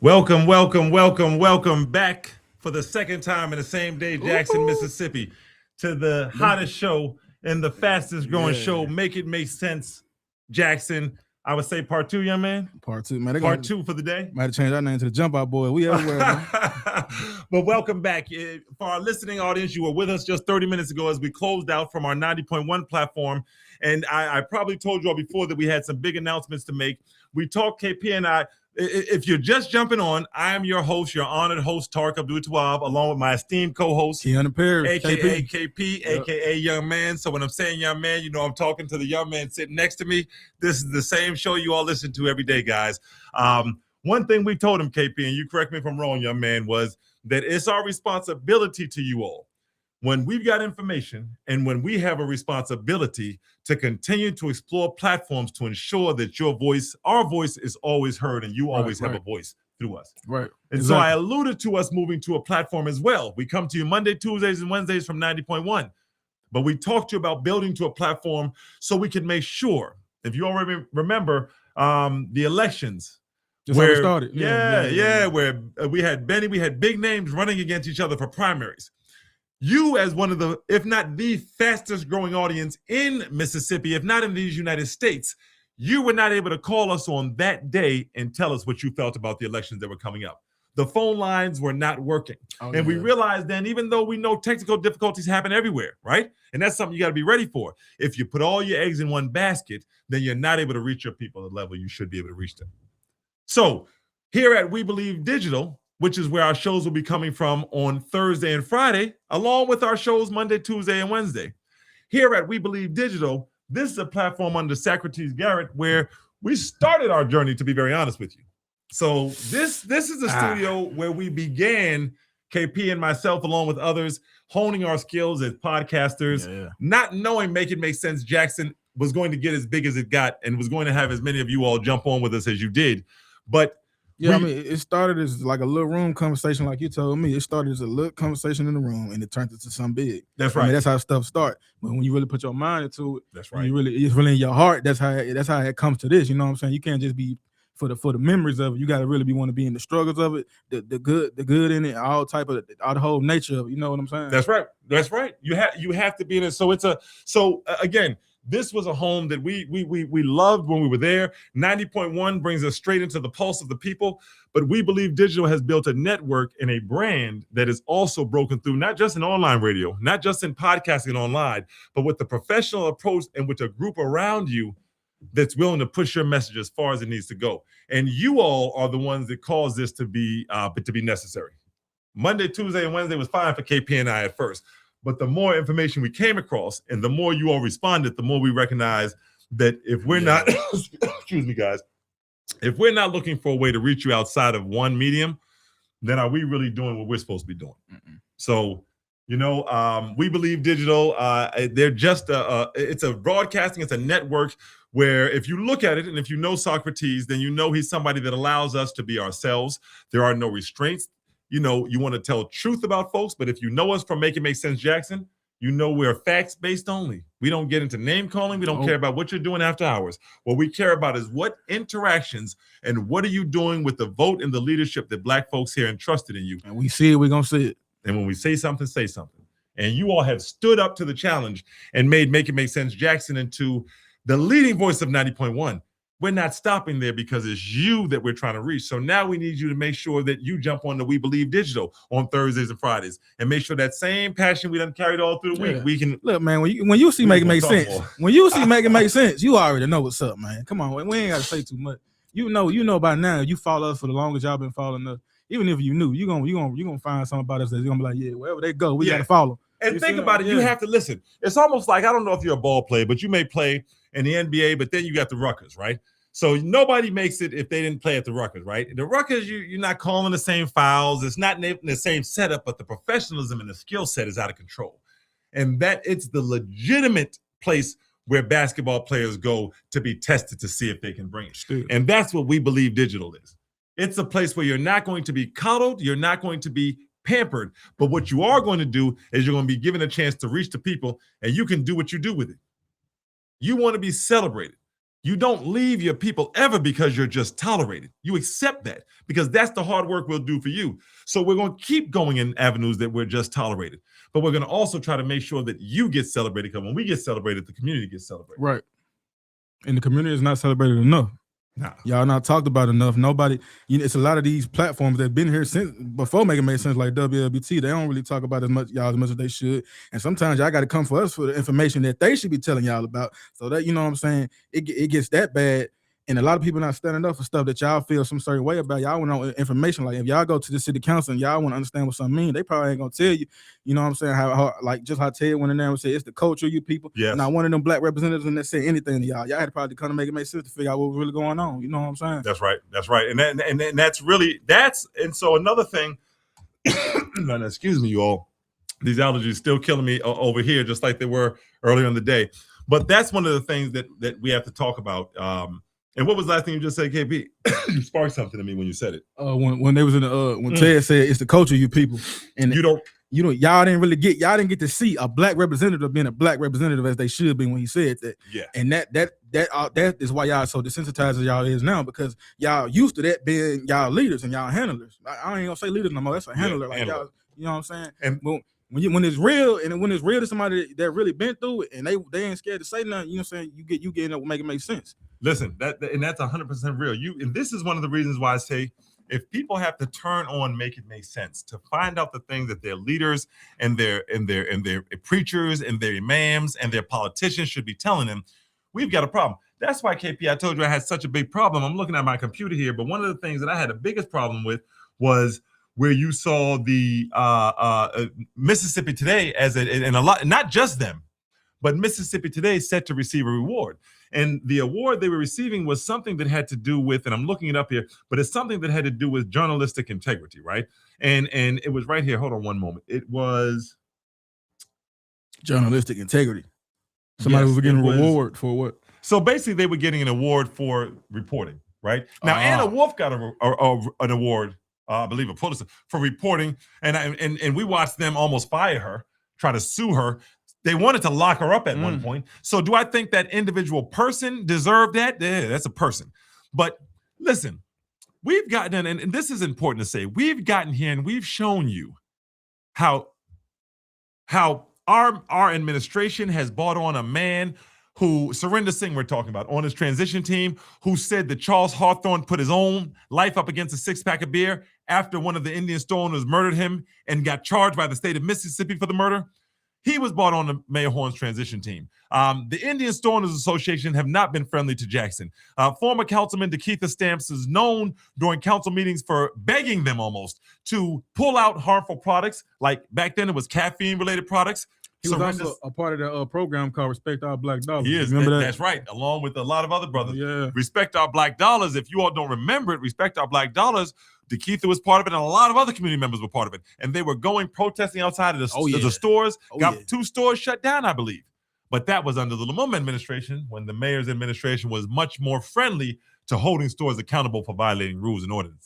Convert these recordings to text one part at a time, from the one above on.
Welcome back for the second time in the same day, Jackson, Mississippi, to the hottest show and the fastest growing show. Make it make sense, Jackson. I would say part two, young man. Part two, man. Part two for the day. Might have changed our name to the Jump Out Boy. We everywhere, man. But welcome back. For our listening audience, you were with us just 30 minutes ago as we closed out from our 90.1 platform. And I probably told you all before that we had some big announcements to make. We talked, KP and I. If you're just jumping on, I am your host, your honored host, Tarek Abdul Tawab, along with my esteemed co-host, Keanu Perry, aka KP, aka Young Man. So when I'm saying Young Man, you know I'm talking to the young man sitting next to me. This is the same show you all listen to every day, guys. One thing we told him, KP, and you correct me if I'm wrong, young man, was that it's our responsibility to you all, when we've got information and when we have a responsibility to continue to explore platforms to ensure that your voice, our voice, is always heard and you always have a voice through us. Right. And so I alluded to us moving to a platform as well. We come to you Monday, Tuesdays, and Wednesdays from 90.1. But we talked to you about building to a platform so we can make sure, if you already remember the elections, just where it started. Where we had big names running against each other for primaries. You, as one of the, if not the fastest growing audience in Mississippi, if not in these United States, you were not able to call us on that day and tell us what you felt about the elections that were coming up. The phone lines were not working. We realized then, even though we know technical difficulties happen everywhere, right? And that's something you got to be ready for. If you put all your eggs in one basket, then you're not able to reach your people at the level you should be able to reach them. So here at We Believe Digital, which is where our shows will be coming from on Thursday and Friday, along with our shows Monday, Tuesday, and Wednesday. Here at We Believe Digital, this is a platform under Socrates Garrett where we started our journey, to be very honest with you. So this is a studio where we began, KP and myself, along with others, honing our skills as podcasters, not knowing Make It Make Sense Jackson was going to get as big as it got and was going to have as many of you all jump on with us as you did. But it started as like a little room conversation, like you told me. It started as a little conversation in the room, and it turned into something big. That's right. That's how stuff starts. But when you really put your mind into it, that's right. It's really in your heart. That's how it comes to this. You know what I'm saying? You can't just be for the memories of it. You got to really want to be in the struggles of it, the good in it, all the whole nature of it. You know what I'm saying? That's right. You have to be in it. So again. This was a home that we loved when we were there. 90.1 brings us straight into the pulse of the people. But We Believe Digital has built a network and a brand that is also broken through, not just in online radio, not just in podcasting online, but with the professional approach and with a group around you that's willing to push your message as far as it needs to go. And you all are the ones that caused this to be necessary. Monday, Tuesday, and Wednesday was fine for KP and I at first. But the more information we came across and the more you all responded, the more we recognize that if we're not, excuse me, guys, if we're not looking for a way to reach you outside of one medium, then are we really doing what we're supposed to be doing? So, We Believe Digital, they're just, it's a broadcasting, it's a network where if you look at it and if you know Socrates, then you know he's somebody that allows us to be ourselves. There are no restraints. You want to tell truth about folks, but if you know us from Make It Make Sense Jackson, you know we're facts-based only. We don't get into name calling. We don't care about what you're doing after hours. What we care about is what interactions and what are you doing with the vote and the leadership that Black folks here entrusted in you. And we see it, we're going to see it. And when we say something, say something. And you all have stood up to the challenge and made Make It Make Sense Jackson into the leading voice of 90.1. We're not stopping there because it's you that we're trying to reach. So now we need you to make sure that you jump on the We Believe Digital on Thursdays and Fridays and make sure that same passion we done carried all through the week, we can. Look, man, when you see Make It Make Sense, when you see Make It Make Sense, you already know what's up, man. Come on, we ain't got to say too much. You know by now, you follow us for the longest y'all been following us. Even if you knew, you're gonna find something about us that's gonna be like, yeah, wherever they go, we got to follow. And think about it, you have to listen. It's almost like, I don't know if you're a ball player, but you may play in the NBA, but then you got the Rutgers, right? So nobody makes it if they didn't play at the Rutgers, right? The Rutgers, you're not calling the same fouls. It's not in the same setup, but the professionalism and the skill set is out of control. And that it's the legitimate place where basketball players go to be tested to see if they can bring it. And that's what We Believe Digital is. It's a place where you're not going to be coddled. You're not going to be pampered. But what you are going to do is you're going to be given a chance to reach the people, and you can do what you do with it. You want to be celebrated. You don't leave your people ever because you're just tolerated. You accept that because that's the hard work we'll do for you. So we're going to keep going in avenues that we're just tolerated. But we're going to also try to make sure that you get celebrated, because when we get celebrated, the community gets celebrated. Right. And the community is not celebrated enough. Nah. Y'all not talked about enough. Nobody, it's a lot of these platforms that have been here since before Make It Make Sense, like WLBT. They don't really talk about as much as they should. And sometimes y'all got to come for us for the information that they should be telling y'all about. So that, you know what I'm saying, it gets that bad. And a lot of people not standing up for stuff that y'all feel some certain way about. Y'all want to know information. Like if y'all go to the city council and y'all want to understand what something mean, they probably ain't gonna tell you. You know what I'm saying? How like just how Ted went in there and said it's the culture of you people. Yes. Not one of them black representatives and that say anything to y'all. Y'all had to probably come to Make It Make Sense to figure out what was really going on. You know what I'm saying? That's right. That's right. And so another thing. Excuse me, you all. These allergies still killing me over here, just like they were earlier in the day. But that's one of the things that we have to talk about. And what was the last thing you just said, KP? You sparked something to me when you said it. When they was in the when Ted said it's the culture of you people, and y'all didn't get to see a black representative being a black representative as they should be when he said that. Yeah. And that is why y'all so desensitized as y'all is now, because y'all used to that being y'all leaders and y'all handlers. I ain't gonna say leaders no more. That's a handler. Like handler. y'all, you know what I'm saying? And when it's real to somebody that really been through it and they ain't scared to say nothing, you know what I'm saying? You get up and make it make sense. Listen, that's 100% real. And this is one of the reasons why I say if people have to turn on Make It Make Sense to find out the things that their leaders and their preachers and their imams and their politicians should be telling them, we've got a problem. That's why, KP, I told you I had such a big problem. I'm looking at my computer here, but one of the things that I had the biggest problem with was where you saw the Mississippi Today and a lot, not just them, but Mississippi Today set to receive a reward. And the award they were receiving was something that had to do with, and I'm looking it up here, but it's something that had to do with journalistic integrity, right? And it was right here. Hold on one moment. It was journalistic integrity. Somebody was getting a reward for what? So basically, they were getting an award for reporting, right? Now, Anna Wolf got an award, I believe a Pulitzer, for reporting, and we watched them almost fire her, try to sue her. They wanted to lock her up at one point. So do I think that individual person deserved that? Yeah, that's a person. But listen, we've gotten, and this is important to say, we've gotten here and we've shown you how our administration has brought on a man who, Surinder Singh we're talking about, on his transition team, who said that Charles Hawthorne put his own life up against a six-pack of beer after one of the Indian store owners murdered him and got charged by the state of Mississippi for the murder. He was brought on the Mayor Horne's transition team. The Indian Store Owners Association have not been friendly to Jackson. Former Councilman DeKeitha Stamps is known during council meetings for begging them almost to pull out harmful products. Like back then it was caffeine-related products. He was also a part of the program called Respect Our Black Dollars. He is. Remember that? That's right, along with a lot of other brothers. Yeah. Respect Our Black Dollars. If you all don't remember it, Respect Our Black Dollars, DeKeitha was part of it, and a lot of other community members were part of it. And they were going protesting outside of the stores. Got 2 stores shut down, I believe. But that was under the Lumumba administration, when the mayor's administration was much more friendly to holding stores accountable for violating rules and ordinances.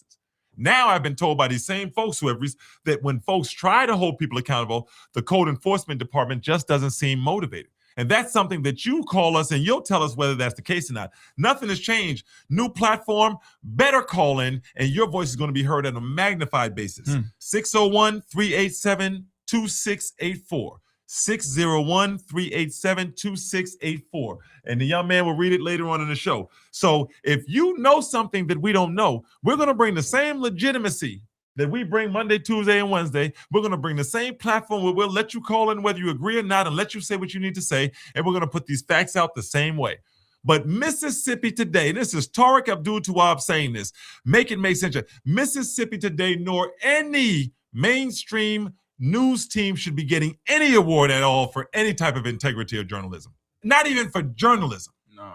Now I've been told by these same folks that when folks try to hold people accountable, the code enforcement department just doesn't seem motivated. And that's something that you call us and you'll tell us whether that's the case or not. Nothing has changed. New platform, better call in, and your voice is going to be heard on a magnified basis. 601-387-2684. 601-387-2684. And the young man will read it later on in the show. So if you know something that we don't know, we're going to bring the same legitimacy that we bring Monday, Tuesday, and Wednesday. We're going to bring the same platform where we'll let you call in whether you agree or not and let you say what you need to say. And we're going to put these facts out the same way. But Mississippi Today, this is Tariq Abdul-Tawwab saying this, Make It Make Sense. Mississippi Today nor any mainstream news team should be getting any award at all for any type of integrity or journalism. Not even for journalism. No.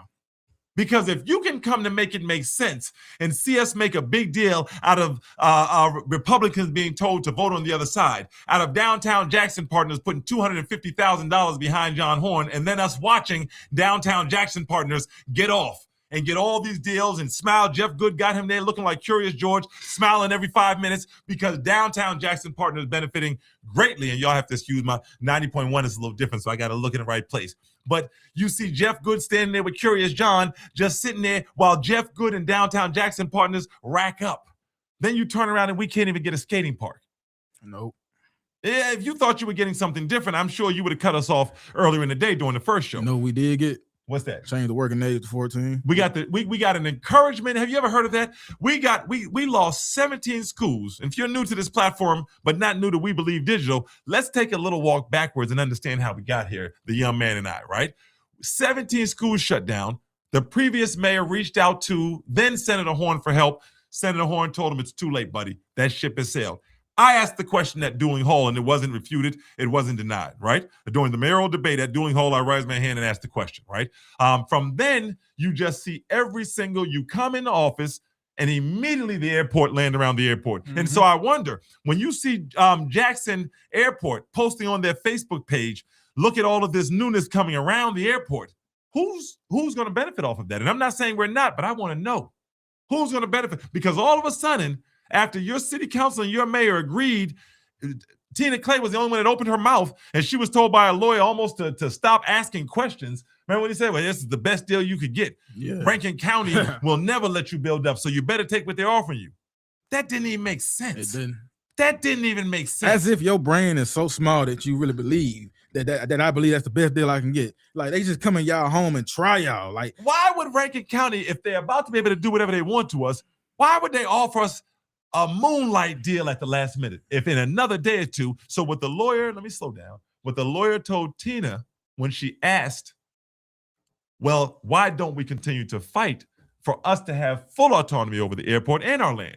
Because if you can come to Make It Make Sense and see us make a big deal out of Republicans being told to vote on the other side, out of Downtown Jackson Partners putting $250,000 behind John Horne, and then us watching Downtown Jackson Partners get off and get all these deals and smile. Jeff Good got him there looking like Curious George, smiling every 5 minutes because downtown Jackson Partners is benefiting greatly. And y'all have to excuse my 90.1 is a little different, so I got to look in the right place. But you see Jeff Good standing there with Curious John just sitting there while Jeff Good and downtown Jackson Partners rack up. Then you turn around and we can't even get a skating park. Nope. Yeah, if you thought you were getting something different, I'm sure you would have cut us off earlier in the day during the first show. You know what we did get? What's that? Change the working age to 14. We got an encouragement. Have you ever heard of that? We lost 17 schools. And if you're new to this platform, but not new to We Believe Digital, let's take a little walk backwards and understand how we got here, the young man and I, right? 17 schools shut down. The previous mayor reached out to then Senator Horn for help. Senator Horn told him, it's too late, buddy. That ship has sailed. I asked the question at Dooling Hall, and it wasn't refuted. It wasn't denied, right? During the mayoral debate at Dooling Hall, I raised my hand and asked the question, right? From then, you just see you come into office, and immediately the airport land around the airport. Mm-hmm. And so I wonder, when you see Jackson Airport posting on their Facebook page, look at all of this newness coming around the airport, who's going to benefit off of that? And I'm not saying we're not, but I want to know who's going to benefit. Because all of a sudden, after your city council and your mayor agreed, Tina Clay was the only one that opened her mouth, and she was told by a lawyer almost to stop asking questions. Remember what he said? Well, this is the best deal you could get. Yeah. Rankin County will never let you build up, so you better take what they're offering you. That didn't even make sense. It didn't. That didn't even make sense. As if your brain is so small that you really believe that I believe that's the best deal I can get. Like, they just come in y'all home and try y'all. Like, why would Rankin County, if they're about to be able to do whatever they want to us, why would they offer us a moonlight deal at the last minute? If in another day or two, so what the lawyer, let me slow down. What the lawyer told Tina when she asked, well, why don't we continue to fight for us to have full autonomy over the airport and our land?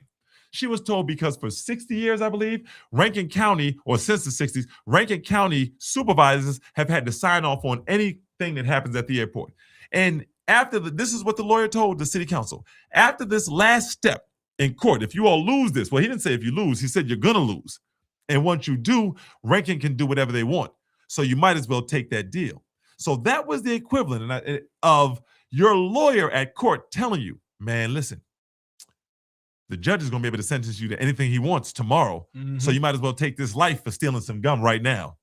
She was told because for 60 years, I believe, Rankin County, or since the 60s, Rankin County supervisors have had to sign off on anything that happens at the airport. And this is what the lawyer told the city council. After this last step in court, if you all lose this, well, he didn't say if you lose, he said you're going to lose. And once you do, Rankin can do whatever they want. So you might as well take that deal. So that was the equivalent of your lawyer at court telling you, man, listen, the judge is going to be able to sentence you to anything he wants tomorrow. Mm-hmm. So you might as well take this life for stealing some gum right now.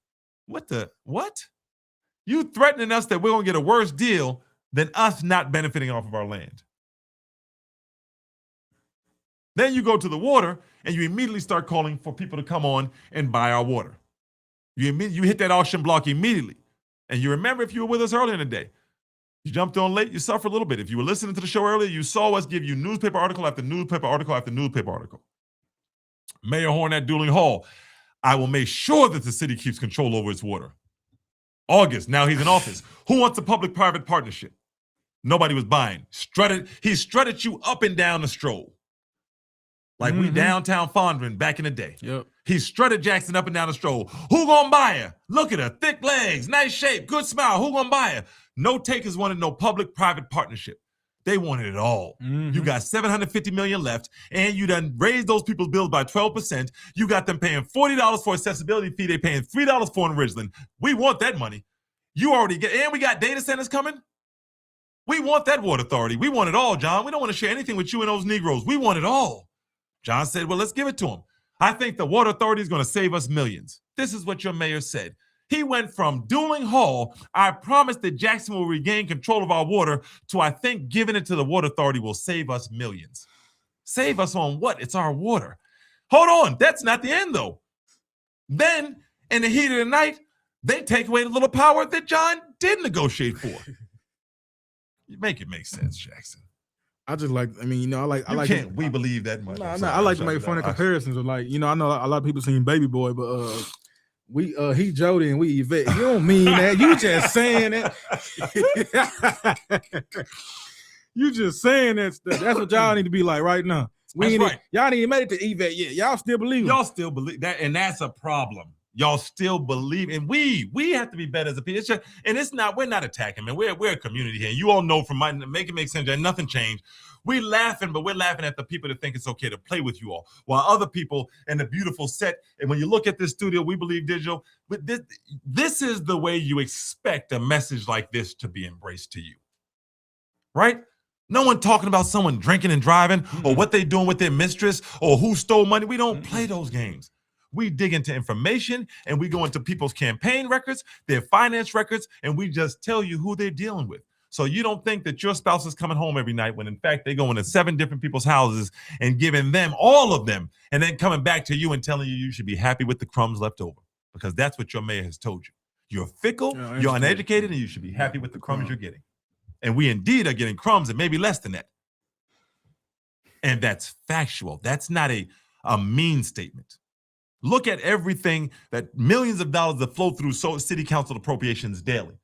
What? You threatening us that we're going to get a worse deal than us not benefiting off of our land. Then you go to the water and you immediately start calling for people to come on and buy our water. You hit that auction block immediately. And you remember, if you were with us earlier in the day, you jumped on late, you suffered a little bit. If you were listening to the show earlier, you saw us give you newspaper article after newspaper article after newspaper article. Mayor Horn at Dooling Hall, I will make sure that the city keeps control over its water. August, now he's in office. Who wants a public-private partnership? Nobody was buying. He strutted you up and down the stroll. Like we downtown Fondren back in the day. Yep. He strutted Jackson up and down the stroll. Who gonna buy her? Look at her, thick legs, nice shape, good smile. Who gonna buy her? No takers wanted no public-private partnership. They wanted it all. Mm-hmm. You got $750 million left, and you done raised those people's bills by 12%. You got them paying $40 for accessibility fee. They paying $3 for in Ridgeland. We want that money. You already get, and we got data centers coming. We want that water authority. We want it all, John. We don't want to share anything with you and those Negroes. We want it all. John said, well, let's give it to him. I think the water authority is going to save us millions. This is what your mayor said. He went from Dooling Hall, I promise that Jackson will regain control of our water, to I think giving it to the water authority will save us millions. Save us on what? It's our water. Hold on. That's not the end, though. Then, in the heat of the night, they take away the little power that John did negotiate for. You make it make sense, Jackson. I just like, I mean, you know, I like. Can't we believe that much? I like to make funny comparisons of, like, you know, I know a lot of people seen Baby Boy, but he Jody and we Yvette. You don't mean that. You just saying it. You just saying that stuff. That's what y'all need to be like right now. Y'all ain't even made it to Yvette yet. Y'all still believe. Y'all still believe that, and that's a problem. Y'all still believe, and we have to be better as a people. We're not attacking, man. We're a community here. You all know from my Make It Make Sense that nothing changed. We laughing, but we're laughing at the people that think it's okay to play with you all, while other people in the beautiful set. And when you look at this studio, We Believe Digital. But this is the way you expect a message like this to be embraced to you, right? No one talking about someone drinking and driving or what they doing with their mistress or who stole money. We don't play those games. We dig into information and we go into people's campaign records, their finance records, and we just tell you who they're dealing with. So you don't think that your spouse is coming home every night when in fact they go into 7 different people's houses and giving them all of them and then coming back to you and telling you you should be happy with the crumbs left over, because that's what your mayor has told you. You're fickle, you're uneducated, and you should be happy with the crumbs you're getting. And we indeed are getting crumbs and maybe less than that. And that's factual. That's not a mean statement. Look at everything that millions of dollars that flow through city council appropriations daily.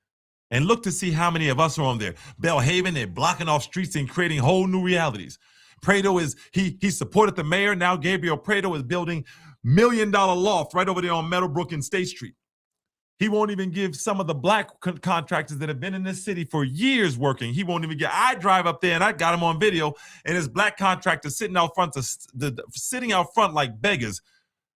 And look to see how many of us are on there. Belhaven, they're blocking off streets and creating whole new realities. Prado he supported the mayor. Now Gabriel Prado is building $1 million loft right over there on Meadowbrook and State Street. He won't even give some of the black contractors that have been in this city for years working. He won't even get. I drive up there and I got him on video, and his black contractors sitting out front, sitting out front like beggars,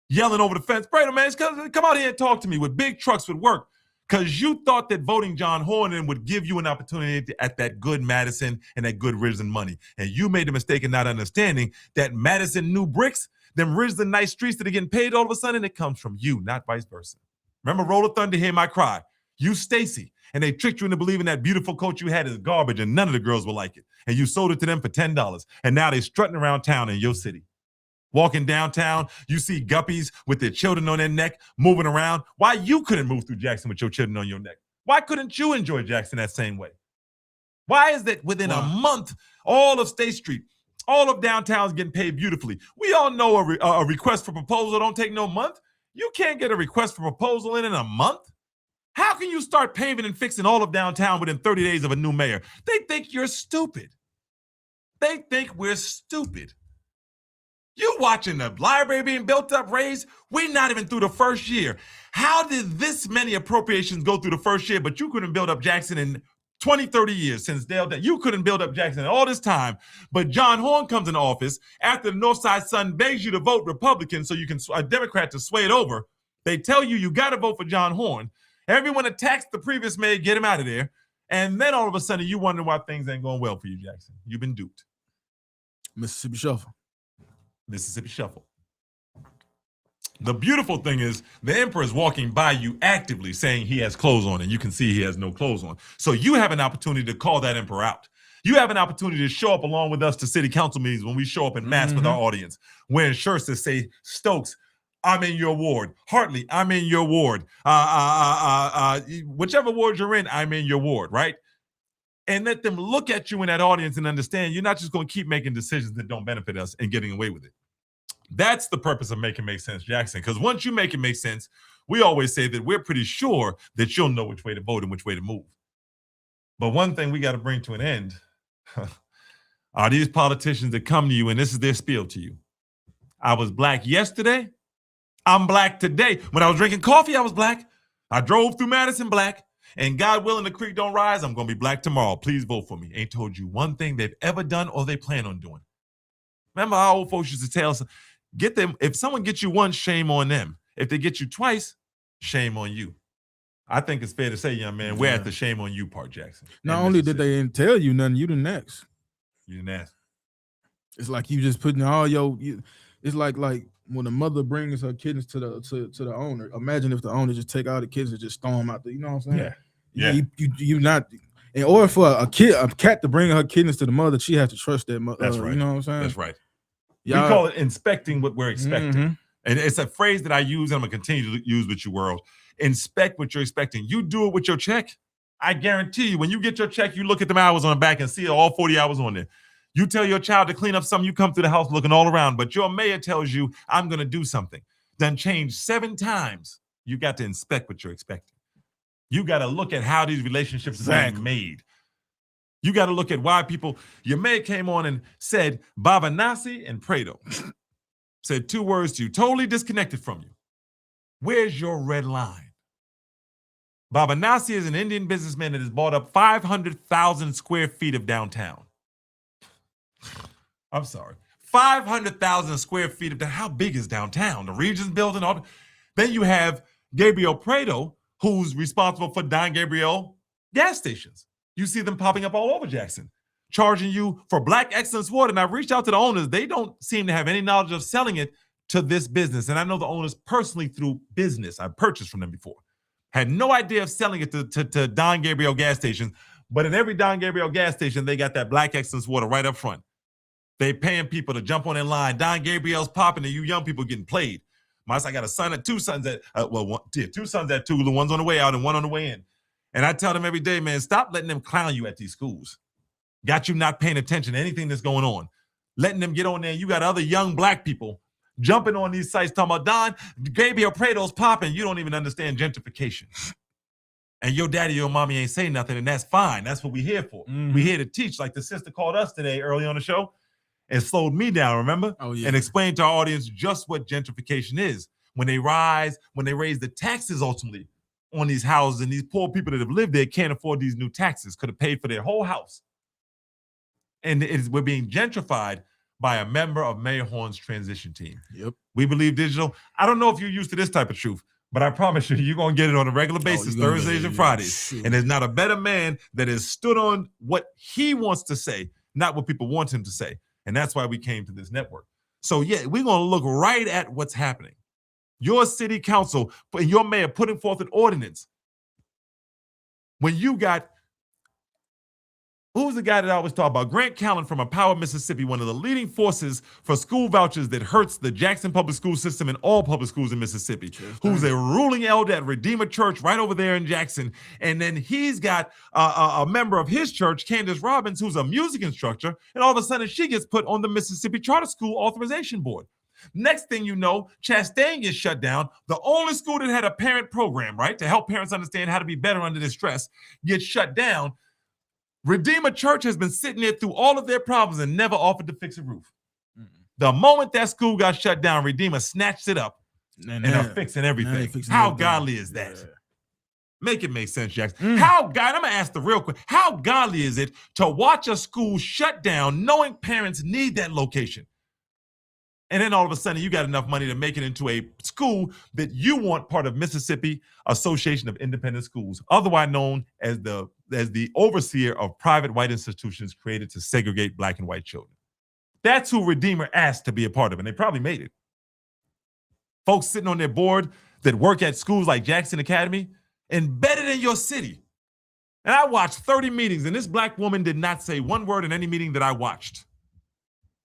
yelling over the fence. Prado, man, come out here and talk to me with big trucks would work, because you thought that voting John Hornan would give you an opportunity at that good Madison and that good Ridgeland money, and you made the mistake in not understanding that Madison new bricks, them Ridgeland nice streets that are getting paid all of a sudden, it comes from you, not vice versa. Remember, Roll of Thunder, Hear My Cry. You, Stacy, and they tricked you into believing that beautiful coat you had is garbage and none of the girls will like it. And you sold it to them for $10. And now they're strutting around town in your city. Walking downtown, you see guppies with their children on their neck moving around. Why you couldn't move through Jackson with your children on your neck? Why couldn't you enjoy Jackson that same way? Why is that within a month, all of State Street, all of downtown is getting paid beautifully? We all know a request for proposal don't take no month. You can't get a request for proposal in a month. How can you start paving and fixing all of downtown within 30 days of a new mayor? They think you're stupid. They think we're stupid. You watching the library being built up, raised? We're not even through the first year. How did this many appropriations go through the first year, but you couldn't build up Jackson in 20, 30 years since Dale? You couldn't build up Jackson in all this time, but John Horn comes into office after the Northside Sun begs you to vote Republican so you can a Democrat to sway it over. They tell you got to vote for John Horn. Everyone attacks the previous mayor, get him out of there, and then all of a sudden you wonder why things ain't going well for you, Jackson. You've been duped. Mississippi Shuffle. Mississippi Shuffle. The beautiful thing is the emperor is walking by you actively saying he has clothes on, and you can see he has no clothes on. So you have an opportunity to call that emperor out. You have an opportunity to show up along with us to city council meetings when we show up in mass with our audience, wearing shirts that say, Stokes, I'm in your ward. Hartley, I'm in your ward. Whichever ward you're in, I'm in your ward, right? And let them look at you in that audience and understand you're not just going to keep making decisions that don't benefit us and getting away with it. That's the purpose of Make It Make Sense, Jackson, because once you make it make sense, we always say that we're pretty sure that you'll know which way to vote and which way to move. But one thing we got to bring to an end are these politicians that come to you and this is their spiel to you. I was black yesterday. I'm black today. When I was drinking coffee, I was black. I drove through Madison black. And God willing, the creek don't rise, I'm going to be black tomorrow. Please vote for me. Ain't told you one thing they've ever done or they plan on doing. Remember how old folks used to tell us, get them. If someone gets you once, shame on them. If they get you twice, shame on you. I think it's fair to say, young man, we're at the shame on you part, Jackson. Not only did they didn't tell you nothing, you the next. You didn't ask. It's like you just putting all your. It's like when a mother brings her kittens to the owner. Imagine if the owner just take all the kids and just throw them out there. You know what I'm saying? Yeah. You not. In order for a cat to bring her kittens to the mother, she has to trust that mother. That's right. You know what I'm saying? That's right. We call it inspecting what we're expecting. And it's a phrase that I use and I'm going to continue to use with you, world. Inspect what you're expecting. You do it with your check. I guarantee you, when you get your check, you look at them hours on the back and see all 40 hours on there. You tell your child to clean up something, you come through the house looking all around, but your mayor tells you, I'm going to do something. Then change 7 times. You got to inspect what you're expecting. You got to look at how these relationships are being made. You got to look at why people, your mayor came on and said, Babanasi and Prado. Said 2 words to you, totally disconnected from you. Where's your red line? Babanasi is an Indian businessman that has bought up 500,000 square feet of downtown. I'm sorry. 500,000 square feet of how big is downtown? The Regions building. Then you have Gabriel Prado, who's responsible for Don Gabriel gas stations. You see them popping up all over Jackson. charging you for Black Excellence Water. And I've reached out to the owners. They don't seem to have any knowledge of selling it to this business. And I know the owners personally through business. I've purchased from them before. Had no idea of selling it to Don Gabriel gas stations. But in every Don Gabriel gas station, they got that Black Excellence Water right up front. They paying people to jump on in line. Don Gabriel's popping and you young people getting played. I got a son and two sons at, two sons at Tula. One's on the way out and one on the way in. And I tell them every day, man, stop letting them clown you at these schools. Got you not paying attention to anything that's going on. Letting them get on there. You got other young Black people jumping on these sites talking about Don Gabriel Prado's popping. You don't even understand gentrification. And your daddy, your mommy ain't saying nothing, and that's fine. That's what we're here for. Mhm. We're here to teach. Like the sister called us today early on the show and slowed me down, remember? Oh, yeah. And explained to our audience just what gentrification is. When they raise the taxes ultimately on these houses, and these poor people that have lived there can't afford these new taxes, could have paid for their whole house. And we're being gentrified by a member of Mayor Horn's transition team. Yep. We Believe Digital. I don't know if you're used to this type of truth, but I promise you're going to get it on a regular basis, you're gonna Thursdays get it, and yeah. Fridays. Sure. And there's not a better man that has stood on what he wants to say, not what people want him to say. And that's why we came to this network. So, yeah, we're going to look right at what's happening. Your city council and your mayor putting forth an ordinance when you got, who's the guy that I always talk about? Grant Callen from Empower Mississippi, one of the leading forces for school vouchers that hurts the Jackson public school system and all public schools in Mississippi, who's a ruling elder at Redeemer Church right over there in Jackson. And then he's got a member of his church, Candace Robbins, who's a music instructor. And all of a sudden she gets put on the Mississippi Charter School Authorization Board. Next thing you know, Chastain gets shut down. The only school that had a parent program, right, to help parents understand how to be better under this stress, gets shut down. Redeemer Church has been sitting there through all of their problems and never offered to fix a roof. The moment that school got shut down, Redeemer snatched it up and are fixing everything. How godly is that? Yeah. Make it make sense, Jackson. I'm going to ask the real quick. How godly is it to watch a school shut down knowing parents need that location? And then all of a sudden, you got enough money to make it into a school that you want part of Mississippi Association of Independent Schools, otherwise known as the overseer of private white institutions created to segregate Black and white children. That's who Redeemer asked to be a part of, and they probably made it. Folks sitting on their board that work at schools like Jackson Academy, embedded in your city. And I watched 30 meetings, and this Black woman did not say one word in any meeting that I watched.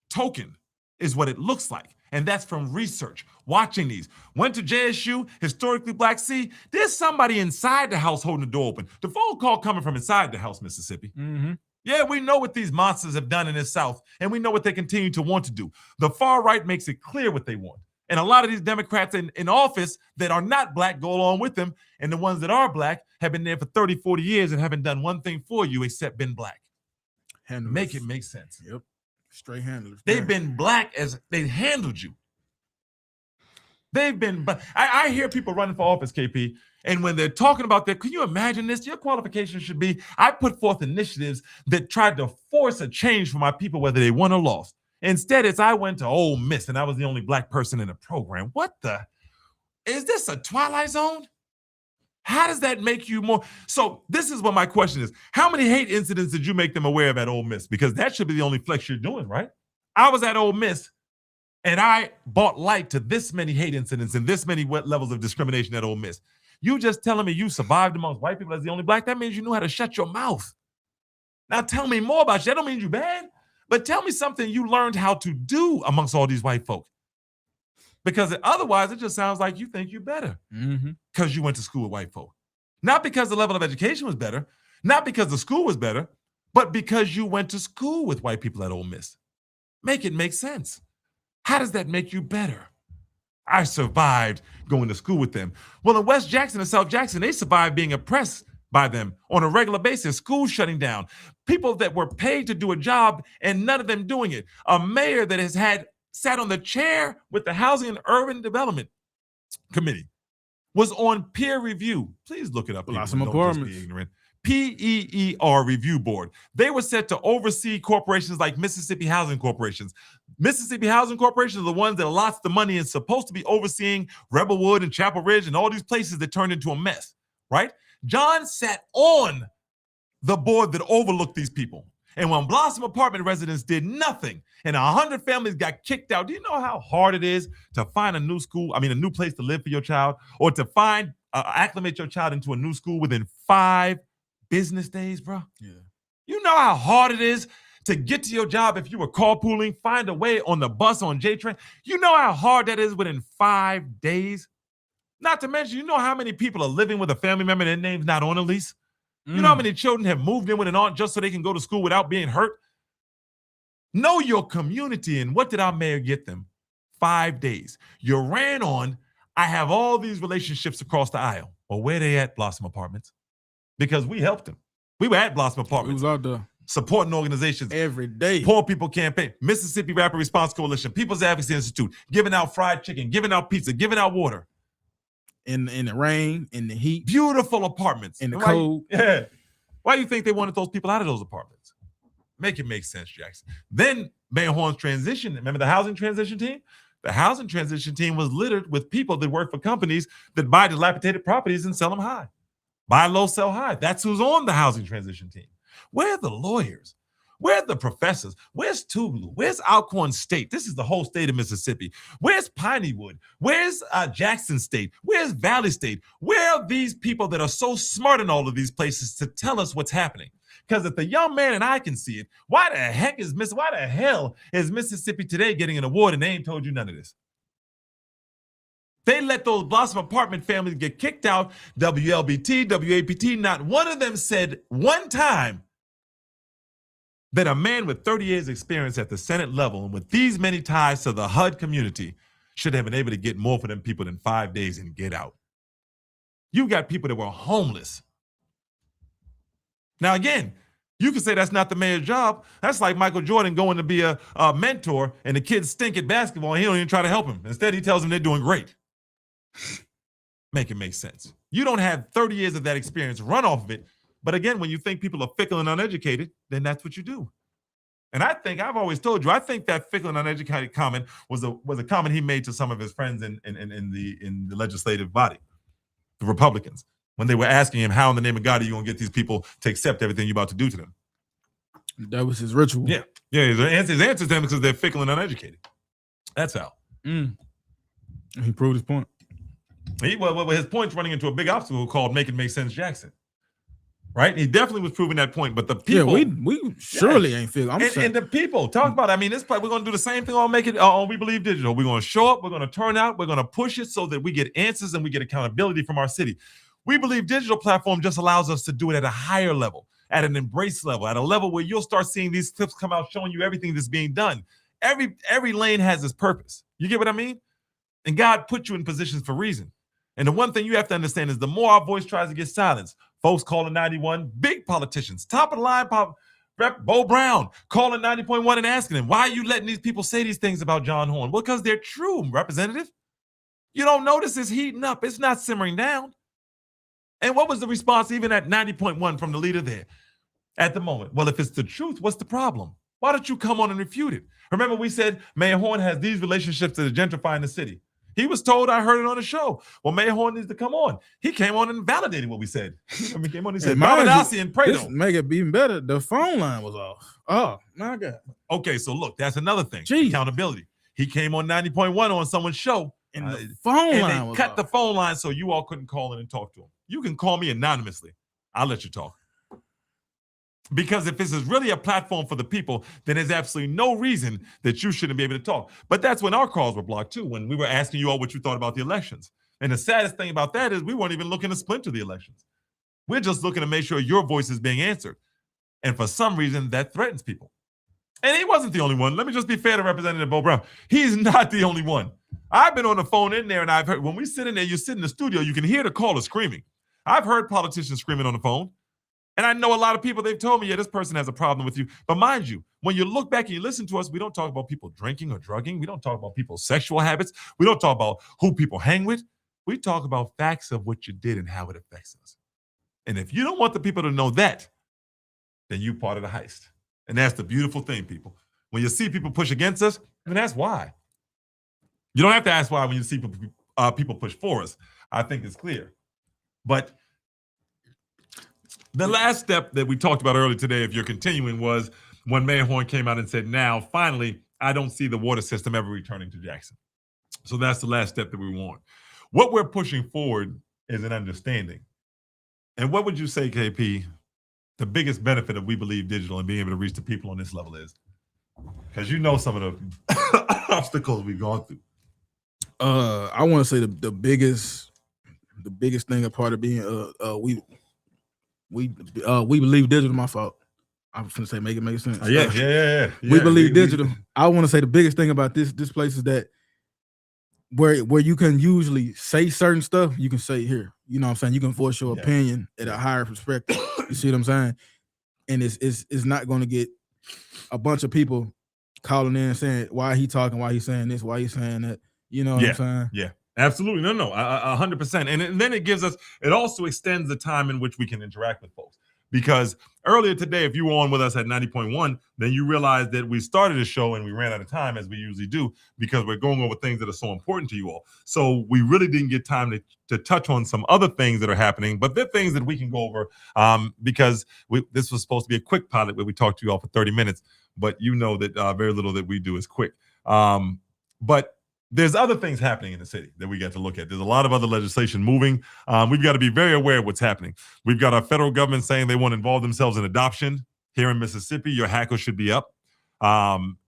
Token is what it looks like. And that's from research, watching these. Went to JSU, historically Black. See, there's somebody inside the house holding the door open. The phone call coming from inside the house, Mississippi. Mm-hmm. Yeah, we know what these monsters have done in the South, and we know what they continue to want to do. The far right makes it clear what they want. And a lot of these Democrats in office that are not Black go along with them, and the ones that are Black have been there for 30, 40 years and haven't done one thing for you except been Black. Handlers. Make it make sense. Yep. Straight handlers. They've been Black as they handled you. They've been, I hear people running for office, KP, and when they're talking about that, can you imagine this? Your qualification should be, I put forth initiatives that tried to force a change for my people, whether they won or lost. Instead, it's I went to Ole Miss and I was the only Black person in the program. What the? Is this a Twilight Zone? How does that make you more? So this is what my question is. How many hate incidents did you make them aware of at Ole Miss? Because that should be the only flex you're doing, right? I was at Ole Miss and I brought light to this many hate incidents and this many levels of discrimination at Ole Miss. You just telling me you survived amongst white people as the only Black, that means you knew how to shut your mouth. Now tell me more about you. That don't mean you bad, but tell me something you learned how to do amongst all these white folk. Because otherwise, it just sounds like you think you're better because you went to school with white folk. Not because the level of education was better, not because the school was better, but because you went to school with white people at Ole Miss. Make it make sense. How does that make you better? I survived going to school with them. Well, in West Jackson and South Jackson, they survived being oppressed by them on a regular basis, schools shutting down, people that were paid to do a job and none of them doing it. A mayor that has sat on the chair with the Housing and Urban Development Committee, was on peer review. Please look it up. Blossom Apartments. PEER Review Board. They were set to oversee corporations like Mississippi Housing Corporations. Mississippi Housing Corporation are the ones that allots the money and supposed to be overseeing Rebelwood and Chapel Ridge and all these places that turned into a mess, right? John sat on the board that overlooked these people. And when Blossom apartment residents did nothing and 100 families got kicked out, do you know how hard it is to find a new school? I mean, a new place to live for your child, or to find, acclimate your child into a new school within 5 business days, bro? Yeah. You know how hard it is to get to your job if you were carpooling, find a way on the bus, on J-Train. You know how hard that is within 5 days? Not to mention, you know how many people are living with a family member and their name's not on a lease? You know how many children have moved in with an aunt just so they can go to school without being hurt? Know your community. And what did our mayor get them? 5 days. You ran on, I have all these relationships across the aisle. Well, where they at, Blossom Apartments? Because we helped them. We were at Blossom We Apartments. was out there Supporting organizations. every day. Poor People Campaign, Mississippi Rapid Response Coalition, People's Advocacy Institute, giving out fried chicken, giving out pizza, giving out water. In the rain, in the heat, Beautiful apartments. in the Why- cold. Yeah. Why do you think they wanted those people out of those apartments? Make it make sense, Jackson. Then Mayor Horn's transition, remember the housing transition team? The housing transition team was littered with people that work for companies that buy dilapidated properties and sell them high. Buy low, sell high. That's who's on the housing transition team. Where are the lawyers? Where are the professors? Where's Tougaloo? Where's Alcorn State? This is the whole state of Mississippi. Where's Pineywood? Where's Jackson State? Where's Valley State? Where are these people that are so smart in all of these places to tell us what's happening? Because if the young man and I can see it, why the hell is Mississippi Today getting an award and they ain't told you none of this? They let those Blossom apartment families get kicked out. WLBT, WAPT, not one of them said one time that a man with 30 years experience at the Senate level and with these many ties to the HUD community should have been able to get more for them people than 5 days and get out. You got people that were homeless. Now, again, you can say that's not the mayor's job. That's like Michael Jordan going to be a mentor and the kids stink at basketball and he don't even try to help them. Instead, he tells them they're doing great. Make it make sense. You don't have 30 years of that experience, run off of it. But again, when you think people are fickle and uneducated, then that's what you do. And I think I've always told you, I think that fickle and uneducated comment was a comment he made to some of his friends in the legislative body, the Republicans, when they were asking him, how in the name of God are you going to get these people to accept everything you're about to do to them? That was his ritual. Yeah. His answer to them because they're fickle and uneducated. That's how. He proved his point. His point's running into a big obstacle called Make It Make Sense Jackson. Right? He definitely was proving that point, but the people. Yeah, we surely ain't feel. And the people, talk about it. I mean, we're going to do the same thing on Make It, on We Believe Digital. We're going to show up, we're going to turn out, we're going to push it so that we get answers and we get accountability from our city. We Believe Digital platform just allows us to do it at a higher level, at an embrace level, at a level where you'll start seeing these clips come out showing you everything that's being done. Every lane has its purpose. You get what I mean? And God put you in positions for reason. And the one thing you have to understand is the more our voice tries to get silenced, folks calling 91, big politicians, top of the line, Rep. Bo Brown calling 90.1 and asking him, why are you letting these people say these things about John Horn? Well, because they're true, Representative. You don't notice it's heating up. It's not simmering down. And what was the response even at 90.1 from the leader there at the moment? Well, if it's the truth, what's the problem? Why don't you come on and refute it? Remember, we said Mayor Horn has these relationships that are gentrifying the city. He was told, I heard it on the show, well, Mayor Horn needs to come on. He came on and validated what we said. He came on and said, Mabanasi and Prado. Make it even better. The phone line was off. Oh, my God. Okay, so look, that's another thing. Jeez. Accountability. He came on 90.1 on someone's show. And the phone and line they was cut off. the phone line so you all couldn't call in and talk to him. You can call me anonymously. I'll let you talk. Because if this is really a platform for the people, then there's absolutely no reason that you shouldn't be able to talk. But that's when our calls were blocked too, when we were asking you all what you thought about the elections. And the saddest thing about that is we weren't even looking to splinter the elections. We're just looking to make sure your voice is being answered. And for some reason, that threatens people. And he wasn't the only one. Let me just be fair to Representative Bo Brown. He's not the only one. I've been on the phone in there and I've heard, when we sit in there, you sit in the studio, you can hear the caller screaming. I've heard politicians screaming on the phone. And I know a lot of people, they've told me, yeah, this person has a problem with you. But mind you, when you look back and you listen to us, we don't talk about people drinking or drugging. We don't talk about people's sexual habits. We don't talk about who people hang with. We talk about facts of what you did and how it affects us. And if you don't want the people to know that, then you're part of the heist. And that's the beautiful thing, people. When you see people push against us, then that's why. You don't have to ask why when you see people push for us. I think it's clear. But The last step that we talked about earlier today, if you're continuing, was when Mayor Horn came out and said, now, finally, I don't see the water system ever returning to Jackson. So that's the last step that we want. What we're pushing forward is an understanding. And what would you say, KP, the biggest benefit of We Believe Digital and being able to reach the people on this level is? Because you know some of the obstacles we've gone through. I want to say the biggest thing, a part of being we believe digital. My fault. I'm finna say make it make sense. Yeah. We believe digital. I want to say the biggest thing about this place is that where you can usually say certain stuff, you can say here. You know what I'm saying? You can voice your opinion at a higher perspective. You see what I'm saying? And it's not going to get a bunch of people calling in saying why he talking, why he's saying this, why he's saying that. You know what I'm saying? Yeah, absolutely. No, 100%. And then it also extends the time in which we can interact with folks. Because earlier today, if you were on with us at 90.1, then you realized that we started a show and we ran out of time, as we usually do, because we're going over things that are so important to you all. So we really didn't get time to touch on some other things that are happening, but they're things that we can go over because this was supposed to be a quick pilot where we talked to you all for 30 minutes, but you know that very little that we do is quick. But there's other things happening in the city that we got to look at. There's a lot of other legislation moving. We've got to be very aware of what's happening. We've got our federal government saying they want to involve themselves in adoption. Here in Mississippi, your HACL should be up.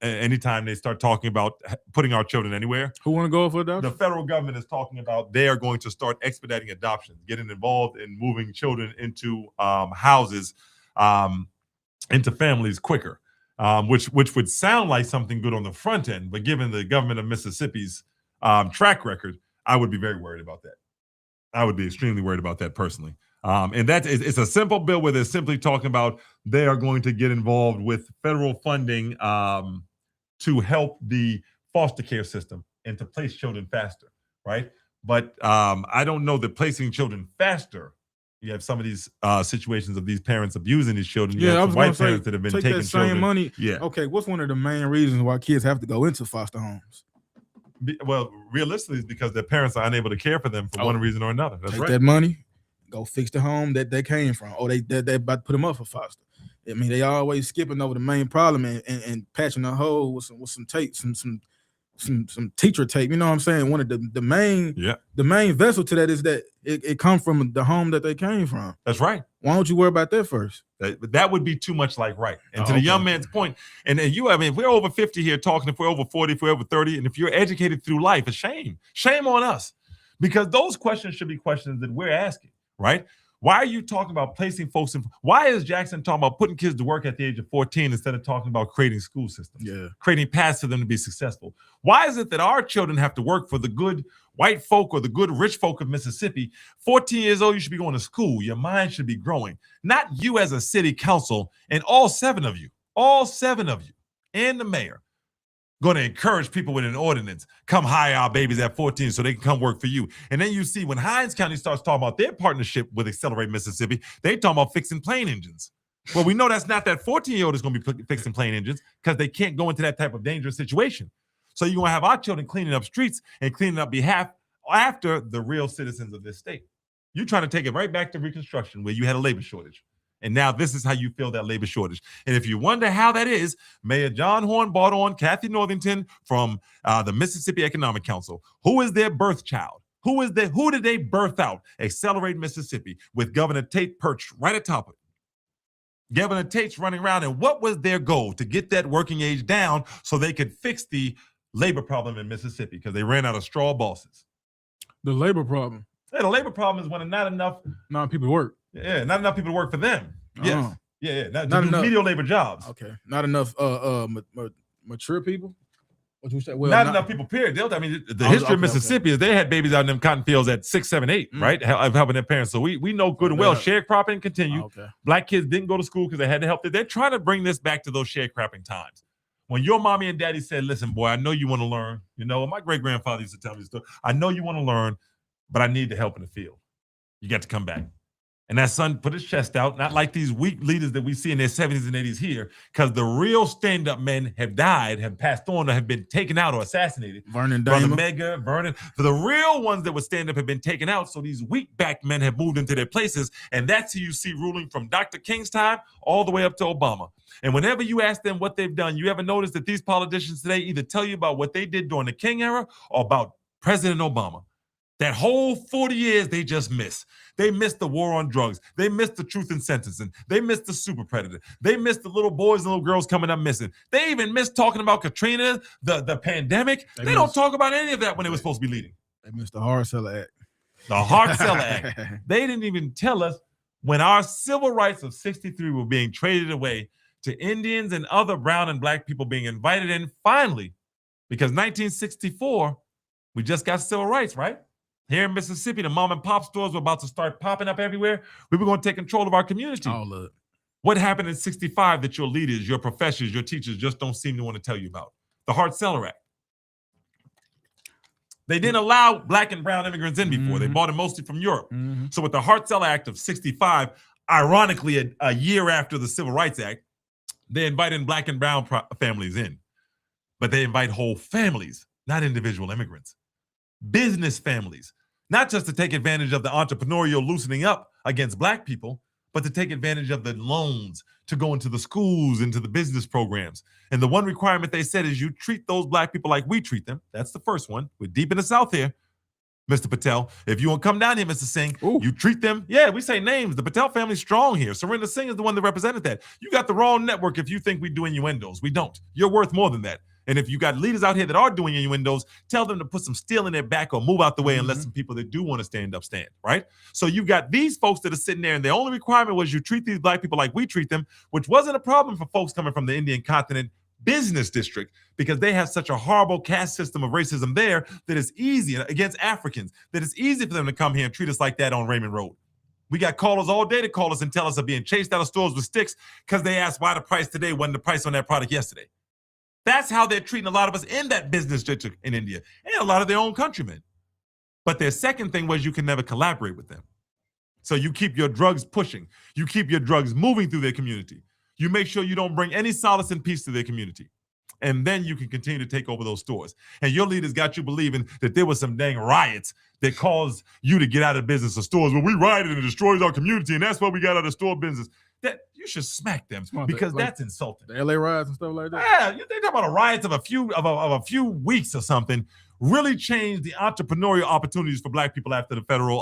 Anytime they start talking about putting our children anywhere. Who want to go for adoption? The federal government is talking about they are going to start expediting adoptions, getting involved in moving children into houses, into families quicker. Which would sound like something good on the front end, but given the government of Mississippi's track record, I would be very worried about that. I would be extremely worried about that personally. And it's a simple bill where they're simply talking about they are going to get involved with federal funding to help the foster care system and to place children faster, right? But I don't know that placing children faster. You have some of these situations of these parents abusing these children. You have some white parents that have been taking that same children. money. Yeah. Okay, what's one of the main reasons why kids have to go into foster homes? Well, realistically, it's because their parents are unable to care for them for one reason or another. That's take right. that money, go fix the home that they came from. Or they about to put them up for foster. I mean, they always skipping over the main problem and patching a hole with some tape, some teacher tape. You know what I'm saying? One of the main vessel to that is that it come from the home that they came from. That's right. Why don't you worry about that first? That would be too much like right. And to the young man's point, and you, I mean, if we're over 50 here talking, if we're over 40, if we're over 30, and if you're educated through life, it's shame on us, because those questions should be questions that we're asking, right? Why are you talking about placing folks in? Why is Jackson talking about putting kids to work at the age of 14 instead of talking about creating school systems, creating paths for them to be successful? Why is it that our children have to work for the good white folk or the good rich folk of Mississippi? 14 years old, you should be going to school. Your mind should be growing. Not you as a city council and all seven of you, and the mayor, going to encourage people with an ordinance, come hire our babies at 14 so they can come work for you. And then you see when Hinds County starts talking about their partnership with Accelerate Mississippi, they talking about fixing plane engines. Well, we know that's not that 14-year-old is going to be fixing plane engines because they can't go into that type of dangerous situation. So you're going to have our children cleaning up streets and cleaning up behalf after the real citizens of this state. You're trying to take it right back to Reconstruction where you had a labor shortage. And now this is how you fill that labor shortage. And if you wonder how that is, Mayor John Horn brought on Kathy Northington from the Mississippi Economic Council. Who is their birth child? Who did they birth out? Accelerate Mississippi with Governor Tate perched right atop of it. Governor Tate's running around, and what was their goal? To get that working age down so they could fix the labor problem in Mississippi because they ran out of straw bosses. The labor problem? Yeah, the labor problem is when not enough people work. Yeah, not enough people to work for them. Yes. Yeah. Not enough medial labor jobs. Okay. Not enough mature people. What you say? Well, not enough people, period. I mean, the history of Mississippi is they had babies out in them cotton fields at 6, 7, 8, right? Of helping their parents. So we know good and well sharecropping continued. Black kids didn't go to school because they had to help. They're trying to bring this back to those sharecropping times. When your mommy and daddy said, listen, boy, I know you want to learn. You know, my great-grandfather used to tell me this story. I know you want to learn, but I need the help in the field. You got to come back. And that son put his chest out, not like these weak leaders that we see in their 70s and 80s here, because the real stand-up men have died, have passed on, or have been taken out or assassinated. Vernon Brother Damer. Mega, Vernon. For the real ones that would stand up have been taken out, so these weak-backed men have moved into their places, and that's who you see ruling from Dr. King's time all the way up to Obama. And whenever you ask them what they've done, you ever notice that these politicians today either tell you about what they did during the King era or about President Obama. That whole 40 years they just miss. They missed the war on drugs. They missed the truth in sentencing. They missed the super predator. They missed the little boys and little girls coming up missing. They even missed talking about Katrina, the pandemic. They don't talk about any of that when they were supposed to be leading. They missed the Hart-Celler Act. The Hart-Celler Act. They didn't even tell us when our civil rights of 63 were being traded away to Indians and other brown and black people being invited in finally, because 1964, we just got civil rights, right? Here in Mississippi, the mom and pop stores were about to start popping up everywhere. We were going to take control of our community. All of it. What happened in 65 that your leaders, your professors, your teachers just don't seem to want to tell you about? The Hart-Celler Act. They didn't allow black and brown immigrants in before. They bought them mostly from Europe. So with the Hart-Celler Act of 65, ironically, a year after the Civil Rights Act, they invited black and brown families in. But they invite whole families, not individual immigrants. Business families, not just to take advantage of the entrepreneurial loosening up against black people, but to take advantage of the loans to go into the schools, into the business programs. And the one requirement they said is you treat those black people like we treat them. That's the first one. We're deep in the South here, Mr. Patel. If you want to come down here, Mr. Singh, you treat them. Yeah, we say names. The Patel family's strong here. Surinder Singh is the one that represented that. You got the wrong network if you think we do innuendos. We don't. You're worth more than that. And if you got leaders out here that are doing innuendos, tell them to put some steel in their back or move out the way and let some people that do want to stand up stand, right? So you got these folks that are sitting there, and the only requirement was you treat these black people like we treat them, which wasn't a problem for folks coming from the Indian continent business district, because they have such a horrible caste system of racism there that it's easy against Africans, that it's easy for them to come here and treat us like that on Raymond Road. We got callers all day to call us and tell us they're being chased out of stores with sticks because they asked why the price today wasn't the price on that product yesterday. That's how they're treating a lot of us in that business district in India and a lot of their own countrymen. But their second thing was you can never collaborate with them. So you keep your drugs pushing. You keep your drugs moving through their community. You make sure you don't bring any solace and peace to their community. And then you can continue to take over those stores. And your leaders got you believing that there was some dang riots that caused you to get out of business of stores. Well, we rioted and destroyed our community, and that's why we got out of store business. That you should smack them because that's insulting. The LA riots and stuff like that. Yeah, you think about a riots of a few weeks or something really changed the entrepreneurial opportunities for black people after the federal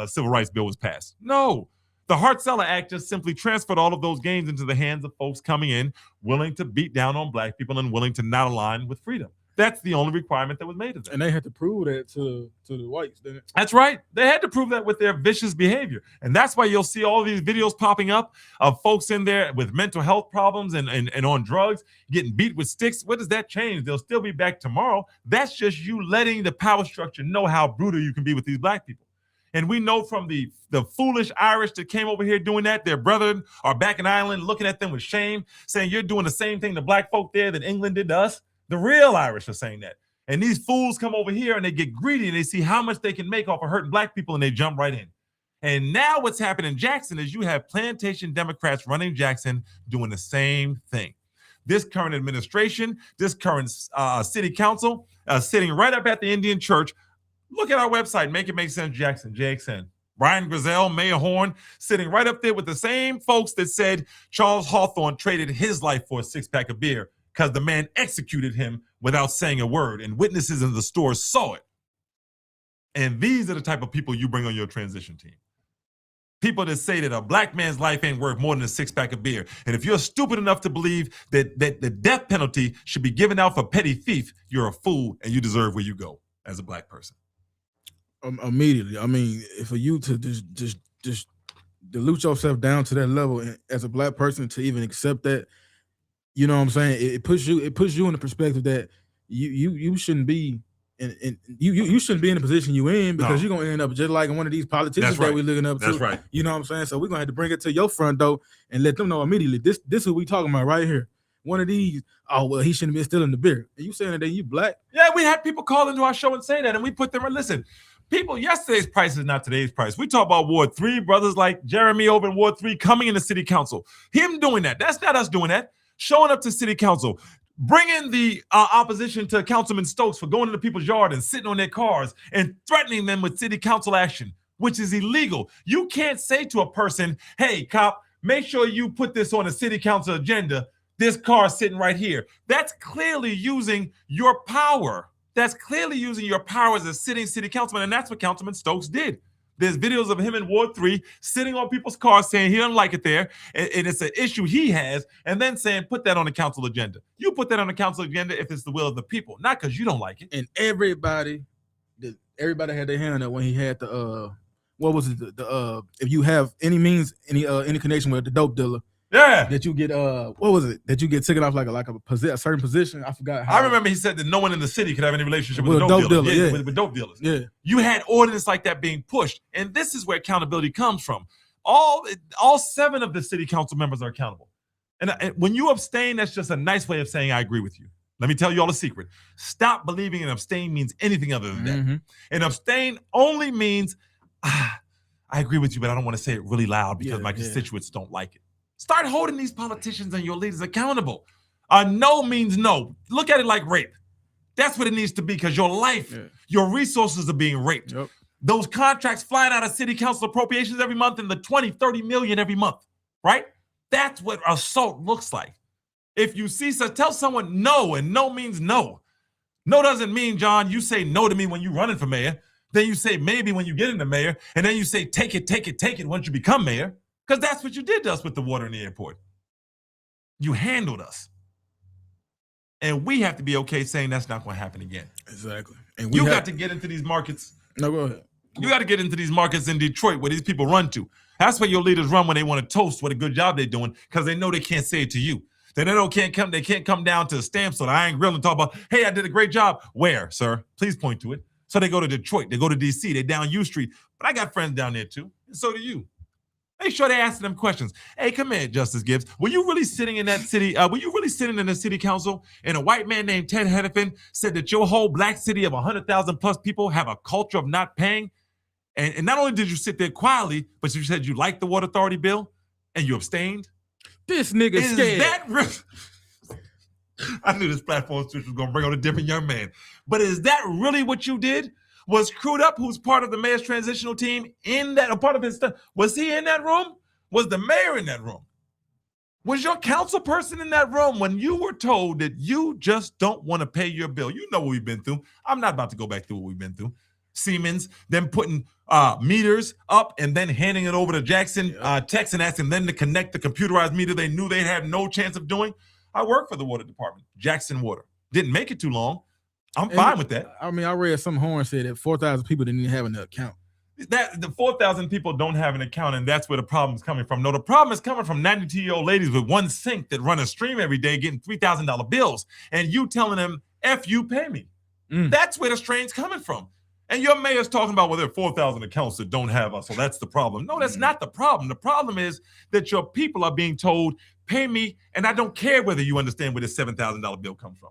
civil rights bill was passed. No, the Hart-Celler Act just simply transferred all of those gains into the hands of folks coming in willing to beat down on black people and willing to not align with freedom. That's the only requirement that was made of them. And they had to prove that to the whites, didn't it? That's right. They had to prove that with their vicious behavior. And that's why you'll see all these videos popping up of folks in there with mental health problems and on drugs, getting beat with sticks. What does that change? They'll still be back tomorrow. That's just you letting the power structure know how brutal you can be with these black people. And we know from the foolish Irish that came over here doing that, their brethren are back in Ireland looking at them with shame, saying you're doing the same thing to black folk there that England did to us. The real Irish are saying that. And these fools come over here and they get greedy and they see how much they can make off of hurting black people and they jump right in. And now what's happened in Jackson is you have plantation Democrats running Jackson doing the same thing. This current administration, this current city council sitting right up at the Indian church. Look at our website, Make It Make Sense Jackson, JXN. Brian Grizzell, Mayor Horn, sitting right up there with the same folks that said Charles Hawthorne traded his life for a six-pack of beer because the man executed him without saying a word, and witnesses in the store saw it. And these are the type of people you bring on your transition team. People that say that a black man's life ain't worth more than a six-pack of beer. And if you're stupid enough to believe that the death penalty should be given out for petty thief, you're a fool and you deserve where you go as a black person. Immediately. I mean, for you to just dilute yourself down to that level as a black person to even accept that, you know what I'm saying? It puts you in the perspective that you shouldn't be you shouldn't be in the position you in because you're gonna end up just like one of these politicians that we're looking up to. That's right. You know what I'm saying? So we're gonna have to bring it to your front door and let them know immediately. This is what we talking about right here. One of these, oh well, he shouldn't be stealing the beer. And you saying that you black? Yeah, we had people call into our show and say that, and we put them. Listen, People, yesterday's price is not today's price. We talk about Ward 3, brothers like Jeremy over in Ward 3 coming into city council. Him doing that. That's not us doing that. Showing up to city council. Bringing the opposition to Councilman Stokes for going into people's yard and sitting on their cars and threatening them with city council action, which is illegal. You can't say to a person, hey, cop, make sure you put this on the city council agenda. This car sitting right here. That's clearly using your power. That's clearly using your power as a sitting city councilman, and that's what Councilman Stokes did. There's videos of him in Ward 3 sitting on people's cars saying he doesn't like it there, and it's an issue he has, and then saying, put that on the council agenda. You put that on the council agenda if it's the will of the people, not because you don't like it. And everybody had their hand up when he had the what was it? The if you have any connection with the dope dealer, yeah, that you get what was it? That you get taken off like a certain position. I forgot how. I remember he said that no one in the city could have any relationship with a dope dealer. Yeah. With dope dealers. Yeah. You had ordinance like that being pushed, and this is where accountability comes from. All 7 of the city council members are accountable. And when you abstain, that's just a nice way of saying I agree with you. Let me tell you all a secret. Stop believing an abstain means anything other than that. Mm-hmm. An abstain only means I agree with you, but I don't want to say it really loud because my constituents don't like it. Start holding these politicians and your leaders accountable. No means no. Look at it like rape. That's what it needs to be, because your life, your resources are being raped. Yep. Those contracts flying out of city council appropriations every month in the 20, 30 million every month, right? That's what assault looks like. If you see, so tell someone no, and no means no. No doesn't mean, John, you say no to me when you're running for mayor. Then you say maybe when you get into mayor, and then you say take it once you become mayor, because that's what you did to us with the water in the airport. You handled us. And we have to be okay saying that's not going to happen again. Exactly. And you got to get into these markets. No, go ahead. You got to get into these markets in Detroit where these people run to. That's where your leaders run when they want to toast what a good job they're doing, because they know they can't say it to you. They can't come down to a stamp so the Iron Grill and talk about, hey, I did a great job. Where, sir? Please point to it. So they go to Detroit, they go to DC, they down U Street. But I got friends down there too, and so do you. Make sure they ask them questions. Hey, come here, Justice Gibbs. Were you really sitting in that city? Were you really sitting in the city council and a white man named Ted Hennepin said that your whole black city of 100,000 plus people have a culture of not paying? And not only did you sit there quietly, but you said you liked the Water Authority bill and you abstained. This nigga scared. I knew this platform switch was going to bring on a different young man. But is that really what you did? Was Crudup, who's part of the mayor's transitional team, in that, a part of his stuff, was he in that room? Was the mayor in that room? Was your council person in that room when you were told that you just don't want to pay your bill? You know what we've been through. I'm not about to go back through what we've been through. Siemens, then putting meters up and then handing it over to Jackson Tex and asking them to connect the computerized meter they knew they'd have no chance of doing. I work for the water department, Jackson Water. Didn't make it too long. I'm fine with that. I mean, I read some horn said that 4,000 people didn't even have an account. That the 4,000 people don't have an account, and that's where the problem's coming from. No, the problem is coming from 92-year-old ladies with one sink that run a stream every day getting $3,000 bills, and you telling them, F you, pay me. That's where the strain's coming from. And your mayor's talking about, well, there are 4,000 accounts that don't have us, so that's the problem. No, that's not the problem. The problem is that your people are being told, pay me, and I don't care whether you understand where this $7,000 bill comes from.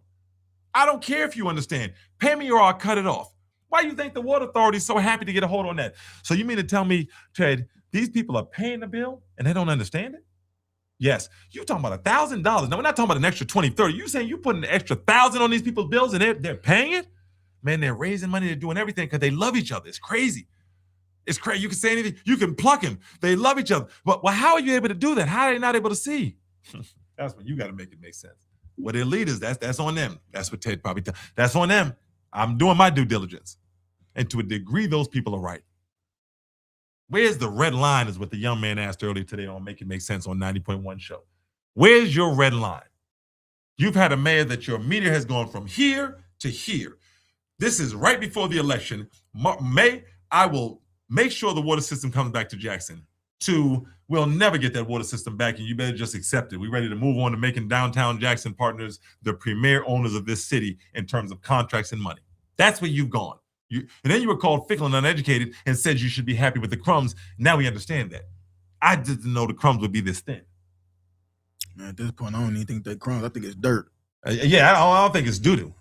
I don't care if you understand. Pay me or I'll cut it off. Why do you think the Water Authority is so happy to get a hold on that? So you mean to tell me, Ted, these people are paying the bill and they don't understand it? Yes. You talking about $1,000. Now, we're not talking about an extra 20, 30. You saying you putting an extra 1,000 on these people's bills and they're paying it? Man, they're raising money, they're doing everything because they love each other. It's crazy. It's crazy. You can say anything. You can pluck them. They love each other. But well, how are you able to do that? How are they not able to see? That's when you got to make it make sense. Well, their leaders, that's on them. That's what Ted probably that's on them. I'm doing my due diligence. And to a degree, those people are right. Where's the red line is what the young man asked earlier today on Make It Make Sense on 90.1 show. Where's your red line? You've had a mayor that your meter has gone from here to here. This is right before the election. I will make sure the water system comes back to Jackson. We'll never get that water system back, and you better just accept it. We're ready to move on to making downtown Jackson Partners the premier owners of this city in terms of contracts and money. That's where you've gone. And then you were called fickle and uneducated and said you should be happy with the crumbs. Now we understand that. I didn't know the crumbs would be this thin. Man, at this point, I don't even think they're crumbs. I think it's dirt. I don't think it's doo-doo.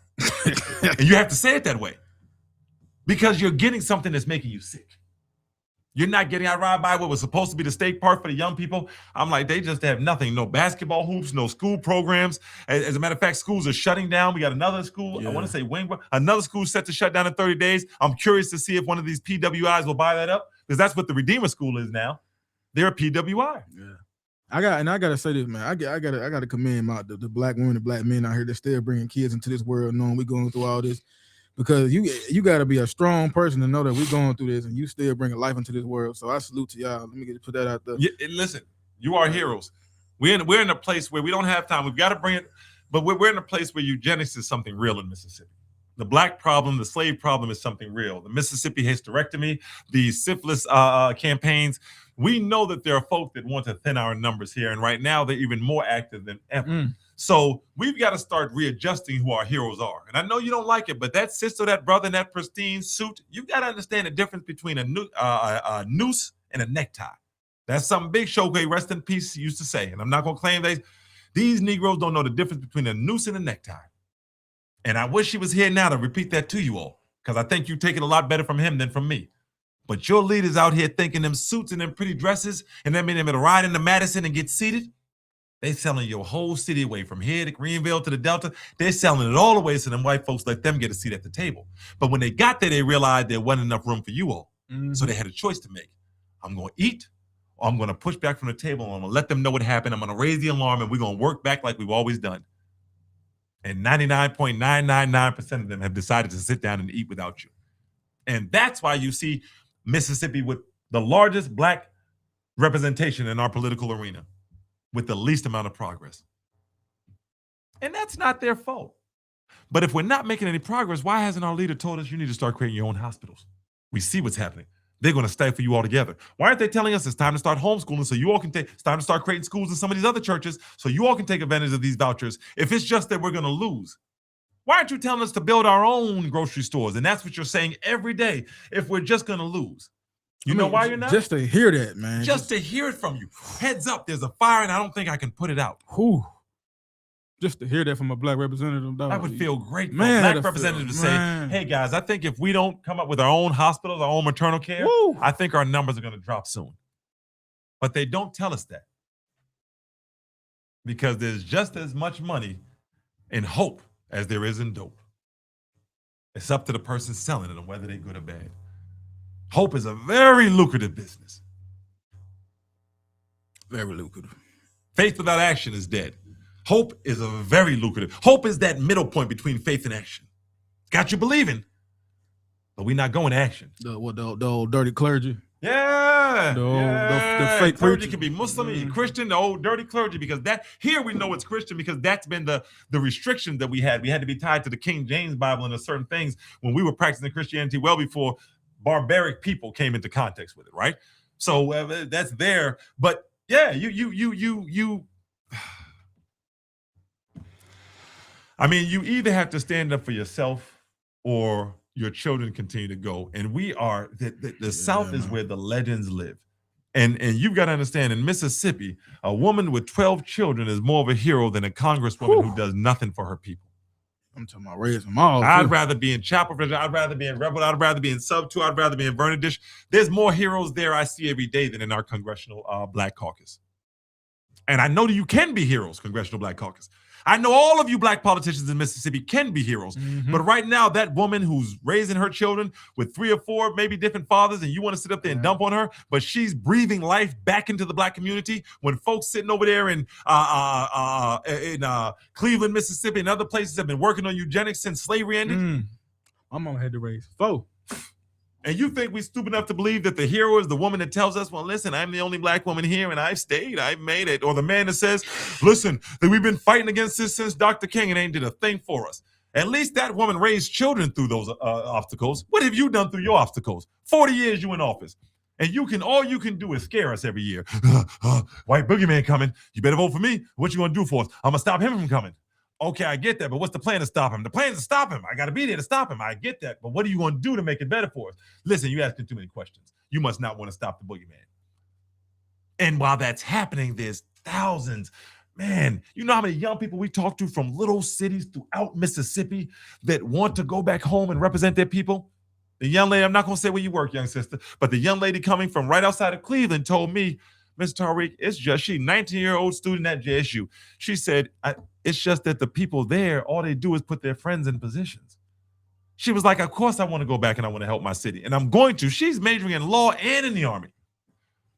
And you have to say it that way. because you're getting something that's making you sick. You're not getting, I ride by what was supposed to be the state park for the young people. I'm like, they just have nothing. No basketball hoops, no school programs. As a matter of fact, schools are shutting down. We got another school, I want to say Wingwood, another school set to shut down in 30 days. I'm curious to see if one of these PWIs will buy that up, because that's what the Redeemer School is now. They're a PWI. Yeah. I gotta say this, man. I gotta commend the black women and black men out here that still bringing kids into this world, knowing we're going through all this. Because you got to be a strong person to know that we're going through this, and you still bring a life into this world. So I salute to y'all. Let me put that out there. Yeah, listen, you are heroes. We're in a place where we don't have time. We've got to bring it, but we're in a place where eugenics is something real in Mississippi. The black problem, the slave problem is something real. The Mississippi hysterectomy, the syphilis campaigns. We know that there are folk that want to thin our numbers here, and right now they're even more active than ever. So we've got to start readjusting who our heroes are. And I know you don't like it, but that sister, that brother in that pristine suit, you've got to understand the difference between a noose and a necktie. That's something Big Showcase, rest in peace, used to say. And I'm not going to claim these Negroes don't know the difference between a noose and a necktie. And I wish he was here now to repeat that to you all, because I think you take it a lot better from him than from me. But your leaders out here thinking them suits and them pretty dresses and them being able to ride into Madison and get seated, they selling your whole city away from here to Greenville to the Delta. They're selling it all away so them white folks let them get a seat at the table. But when they got there, they realized there wasn't enough room for you all. So they had a choice to make. I'm going to eat, or I'm going to push back from the table, and I'm going to let them know what happened. I'm going to raise the alarm, and we're going to work back like we've always done. And 99.999% of them have decided to sit down and eat without you. And that's why you see Mississippi with the largest black representation in our political arena, with the least amount of progress. And that's not their fault. But if we're not making any progress, why hasn't our leader told us you need to start creating your own hospitals? We see what's happening. They're going to stifle you altogether. Why aren't they telling us it's time to start homeschooling so you all can it's time to start creating schools in some of these other churches so you all can take advantage of these vouchers if it's just that we're going to lose? Why aren't you telling us to build our own grocery stores? And that's what you're saying every day if we're just going to lose. You know why you're not? Just to hear that, man. Just to hear it from you. Heads up, there's a fire and I don't think I can put it out. Whew. Just to hear that from a black representative, dog. I would feel great for Man, a black representative to say, hey guys, I think if we don't come up with our own hospitals, our own maternal care, I think our numbers are going to drop soon. But they don't tell us that. Because there's just as much money in hope as there is in dope. It's up to the person selling it on whether they're good or bad. Hope is a very lucrative business. Very lucrative. Faith without action is dead. Hope is a very lucrative. Hope is that middle point between faith and action. Got you believing, but we're not going to action. The old dirty clergy. Yeah. The fake clergy preacher. can be Muslim, Christian, the old dirty clergy, because that here we know it's Christian because that's been the restriction that we had. We had to be tied to the King James Bible and certain things when we were practicing Christianity well before barbaric people came into context with it, right? So that's there. But yeah, you I mean, you either have to stand up for yourself or your children continue to go. And we are, the South is where the legends live. And you've got to understand, in Mississippi, a woman with 12 children is more of a hero than a congresswoman who does nothing for her people. I'm talking about raising them all. I'd rather be in Chapel, I'd rather be in Rebel, I'd rather be in Sub 2, I'd rather be in Vernon Dish. There's more heroes there I see every day than in our Congressional Black Caucus. And I know that you can be heroes, Congressional Black Caucus. I know all of you black politicians in Mississippi can be heroes. But right now, that woman who's raising her children with 3 or 4, maybe different fathers, and you want to sit up there and dump on her, but she's breathing life back into the black community. When folks sitting over there in Cleveland, Mississippi, and other places have been working on eugenics since slavery ended. My mama had to raise 4. And you think we're stupid enough to believe that the hero is the woman that tells us, well, listen, I'm the only black woman here and I've stayed, I've made it. Or the man that says, listen, that we've been fighting against this since Dr. King and ain't did a thing for us. At least that woman raised children through those obstacles. What have you done through your obstacles? 40 years you in office. And all you can do is scare us every year. White boogeyman coming. You better vote for me. What you gonna do for us? I'm gonna stop him from coming. Okay, I get that, but what's the plan to stop him? The plan is to stop him. I got to be there to stop him. I get that, but what are you going to do to make it better for us? Listen, you're asking too many questions. You must not want to stop the boogeyman. And while that's happening, there's thousands. Man, you know how many young people we talk to from little cities throughout Mississippi that want to go back home and represent their people? The young lady, I'm not going to say where you work, young sister, but the young lady coming from right outside of Cleveland told me, Mr. Tariq, it's just she, 19-year-old student at JSU. She said, it's just that the people there, all they do is put their friends in positions. She was like, of course I want to go back and I want to help my city. And I'm going to. She's majoring in law and in the Army.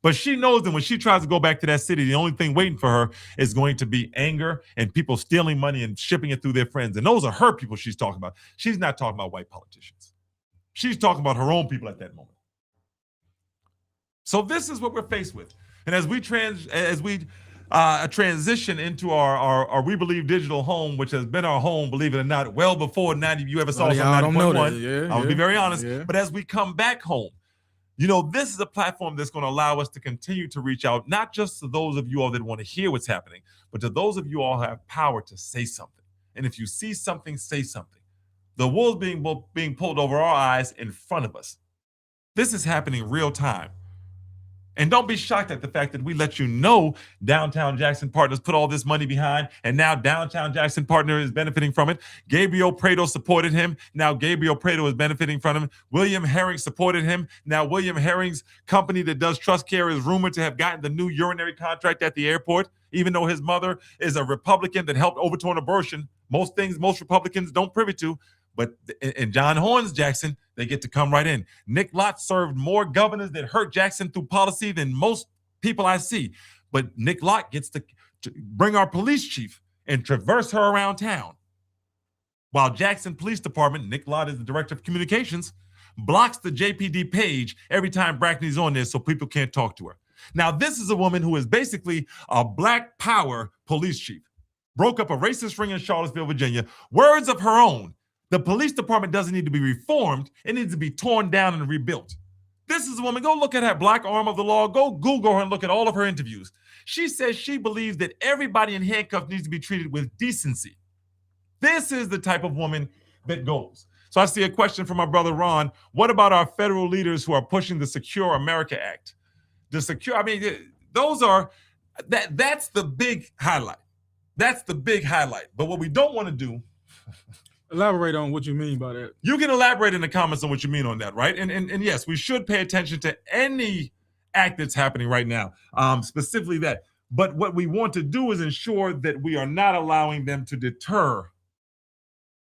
But she knows that when she tries to go back to that city, the only thing waiting for her is going to be anger and people stealing money and shipping it through their friends. And those are her people she's talking about. She's not talking about white politicians. She's talking about her own people at that moment. So this is what we're faced with. And as we transition into our We Believe digital home, which has been our home, believe it or not, well before 90, you ever saw us on 90.1. I'll be very honest. Yeah. But as we come back home, you know, this is a platform that's going to allow us to continue to reach out, not just to those of you all that want to hear what's happening, but to those of you all who have power to say something. And if you see something, say something. The wool's being pulled over our eyes in front of us. This is happening real time. And don't be shocked at the fact that we let you know Downtown Jackson Partners put all this money behind, and now Downtown Jackson Partner is benefiting from it. Gabriel Prado supported him. Now Gabriel Prado is benefiting from him. William Herring supported him. Now William Herring's company that does trust care is rumored to have gotten the new urinary contract at the airport, even though his mother is a Republican that helped overturn abortion. Most things most Republicans don't privy to. But in John Horns, Jackson, they get to come right in. Nick Lott served more governors that hurt Jackson through policy than most people I see. But Nick Lott gets to bring our police chief and traverse her around town. While Jackson Police Department, Nick Lott is the director of communications, blocks the JPD page every time Brackney's on there so people can't talk to her. Now, this is a woman who is basically a Black Power police chief. Broke up a racist ring in Charlottesville, Virginia. Words of her own. The police department doesn't need to be reformed. It needs to be torn down and rebuilt. This is a woman. Go look at her black arm of the law. Go Google her and look at all of her interviews. She says she believes that everybody in handcuffs needs to be treated with decency. This is the type of woman that goes. So I see a question from my brother Ron. What about our federal leaders who are pushing the Secure America Act? That's the big highlight. That's the big highlight. But what we don't want to do. Elaborate on what you mean by that. You can elaborate in the comments on what you mean on that, right? And yes, we should pay attention to any act that's happening right now, specifically that. But what we want to do is ensure that we are not allowing them to deter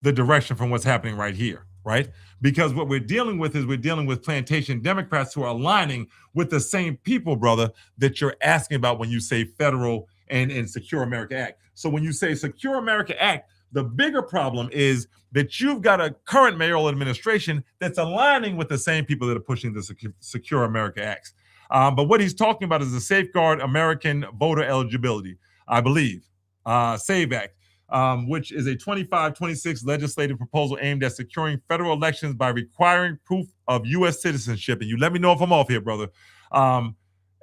the direction from what's happening right here, right? Because what we're dealing with is we're dealing with plantation Democrats who are aligning with the same people, brother, that you're asking about when you say federal and Secure America Act. So when you say Secure America Act, the bigger problem is that you've got a current mayoral administration that's aligning with the same people that are pushing the Secure America Acts. But what he's talking about is the Safeguard American Voter Eligibility, I believe, SAVE Act, which is a 25-26 legislative proposal aimed at securing federal elections by requiring proof of U.S. citizenship. And you let me know if I'm off here, brother.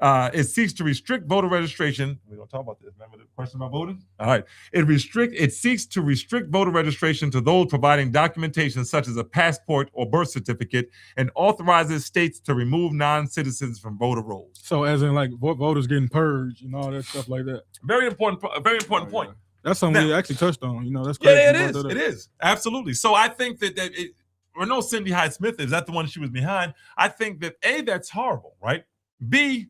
It seeks to restrict voter registration. We're going to talk about this. Remember the question about voting? All right. It seeks to restrict voter registration to those providing documentation such as a passport or birth certificate, and authorizes states to remove non-citizens from voter rolls. So as in like voters getting purged and all that stuff like that. Very important point. Yeah. That's something we actually touched on. You know, that's crazy. Yeah, it is. Absolutely. So I think that or no, Cindy Hyde Smith, is that the one she was behind? I think that A, that's horrible, right? B,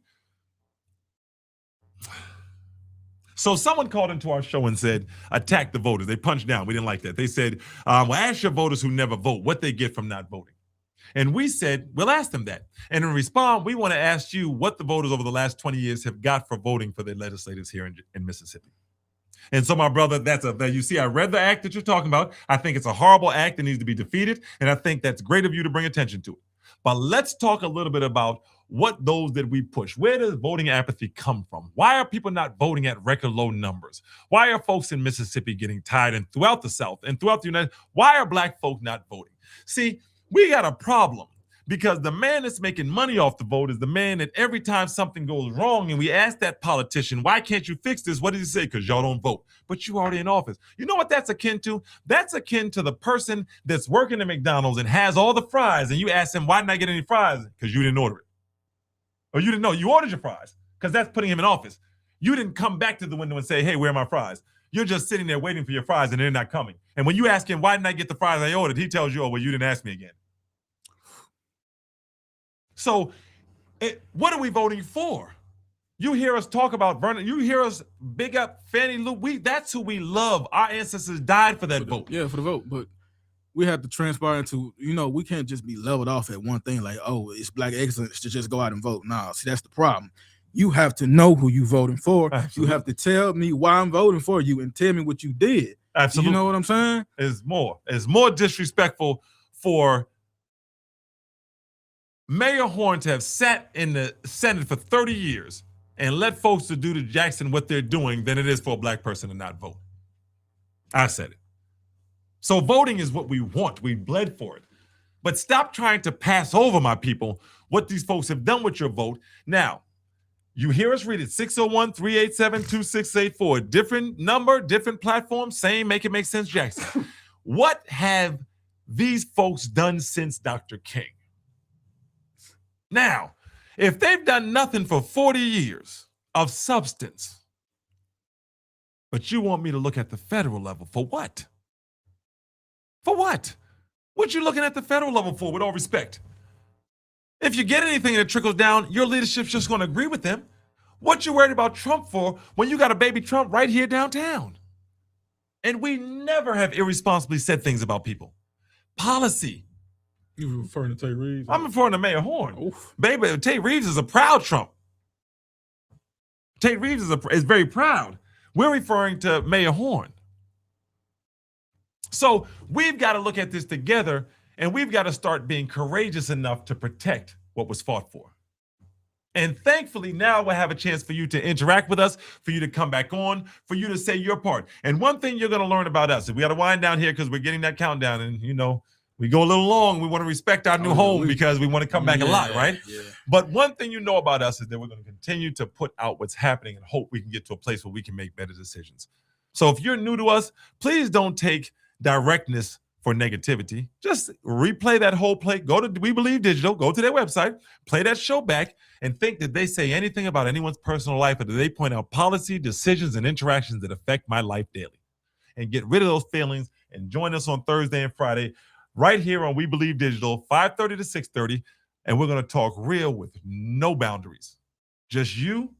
so someone called into our show and said, attack the voters. They punched down. We didn't like that. They said, well, ask your voters who never vote what they get from not voting. And we said, we'll ask them that. And in response, we want to ask you what the voters over the last 20 years have got for voting for their legislators here in Mississippi. And so, my brother, you see, I read the act that you're talking about. I think it's a horrible act that needs to be defeated. And I think that's great of you to bring attention to it. But let's talk a little bit about what those that we push. Where does voting apathy come from? Why are people not voting at record low numbers? Why are folks in Mississippi getting tired, and throughout the South and throughout the United States? Why are Black folk not voting? See, we got a problem because the man that's making money off the vote is the man that every time something goes wrong and we ask that politician, why can't you fix this? What does he say? Because y'all don't vote. But you already in office. You know what that's akin to? That's akin to the person that's working at McDonald's and has all the fries, and you ask him, why didn't I get any fries? Because you didn't order it. Or you didn't know you ordered your fries, because that's putting him in office. You didn't come back to the window and say, hey, where are my fries? You're just sitting there waiting for your fries and they're not coming. And when you ask him, why didn't I get the fries I ordered? He tells you, oh, well, you didn't ask me again. So, what are we voting for? You hear us talk about Vernon. You hear us big up Fannie Lou. That's who we love. Our ancestors died for that vote. Yeah, for the vote. But we have to transpire into, we can't just be leveled off at one thing like, oh, it's black excellence to just go out and vote. Nah, see, that's the problem. You have to know who you voting for. Absolutely. You have to tell me why I'm voting for you and tell me what you did. Absolutely. You know what I'm saying? It's more disrespectful for Mayor Horn to have sat in the Senate for 30 years and let folks to do to Jackson what they're doing than it is for a black person to not vote. I said it. So voting is what we want. We bled for it. But stop trying to pass over, my people, what these folks have done with your vote. Now, you hear us read it, 601-387-2684. Different number, different platform, same Make It Make Sense Jackson. What have these folks done since Dr. King? Now, if they've done nothing for 40 years of substance, but you want me to look at the federal level, for what? For what? What you looking at the federal level for, with all respect? If you get anything that trickles down, your leadership's just going to agree with them. What you worried about Trump for when you got a baby Trump right here downtown? And we never have irresponsibly said things about people. Policy. You referring to Tate Reeves? I'm referring to Mayor Horn. Oof. Baby, Tate Reeves is a proud Trump. Tate Reeves is very proud. We're referring to Mayor Horn. So we've got to look at this together, and we've got to start being courageous enough to protect what was fought for. And thankfully, now we'll have a chance for you to interact with us, for you to come back on, for you to say your part. And one thing you're going to learn about us, and we got to wind down here because we're getting that countdown, and we go a little long. We want to respect our new home because we want to come back a lot, right? Yeah. But one thing you know about us is that we're going to continue to put out what's happening and hope we can get to a place where we can make better decisions. So if you're new to us, please don't take directness for negativity. Just replay that whole play. Go to We Believe Digital, go to their website, play that show back, and think that they say anything about anyone's personal life, or that they point out policy, decisions, and interactions that affect my life daily. And get rid of those feelings and join us on Thursday and Friday right here on We Believe Digital, 5:30 to 6:30, and we're going to talk real with no boundaries. Just you,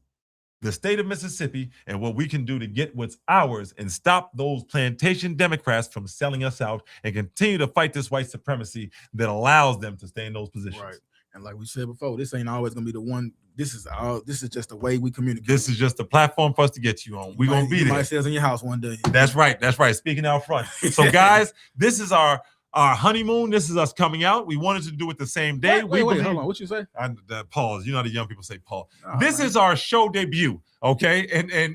the state of Mississippi, and what we can do to get what's ours and stop those plantation Democrats from selling us out and continue to fight this white supremacy that allows them to stay in those positions. Right. And like we said before, this ain't always gonna be the one. This is just the way we communicate. This is just a platform for us to get you on. We're gonna be there. You might see us in your house one day. That's right. That's right. Speaking out front. So guys, this is our honeymoon. This is us coming out. We wanted to do it the same day. Wait, hold on. What you say? Pause. You know how the young people say pause. Oh, this man. is our show debut. Okay.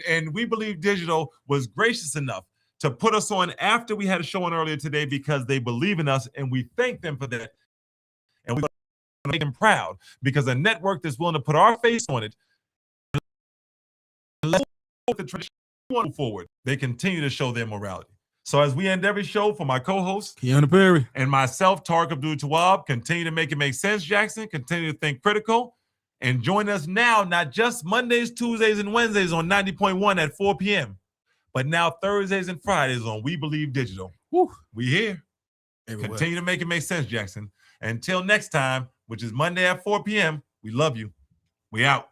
And We Believe Digital was gracious enough to put us on after we had a show on earlier today because they believe in us, and we thank them for that. And we're going to make them proud because a network that's willing to put our face on it, let's put the tradition forward. They continue to show their morality. So as we end every show, for my co-host, Keanu Perry, and myself, Tariq Abdul-Tawwab, continue to make it make sense, Jackson. Continue to think critical. And join us now, not just Mondays, Tuesdays, and Wednesdays on 90.1 at 4 p.m., but now Thursdays and Fridays on We Believe Digital. Woo. We here. Everywhere. Continue to make it make sense, Jackson. Until next time, which is Monday at 4 p.m., we love you. We out.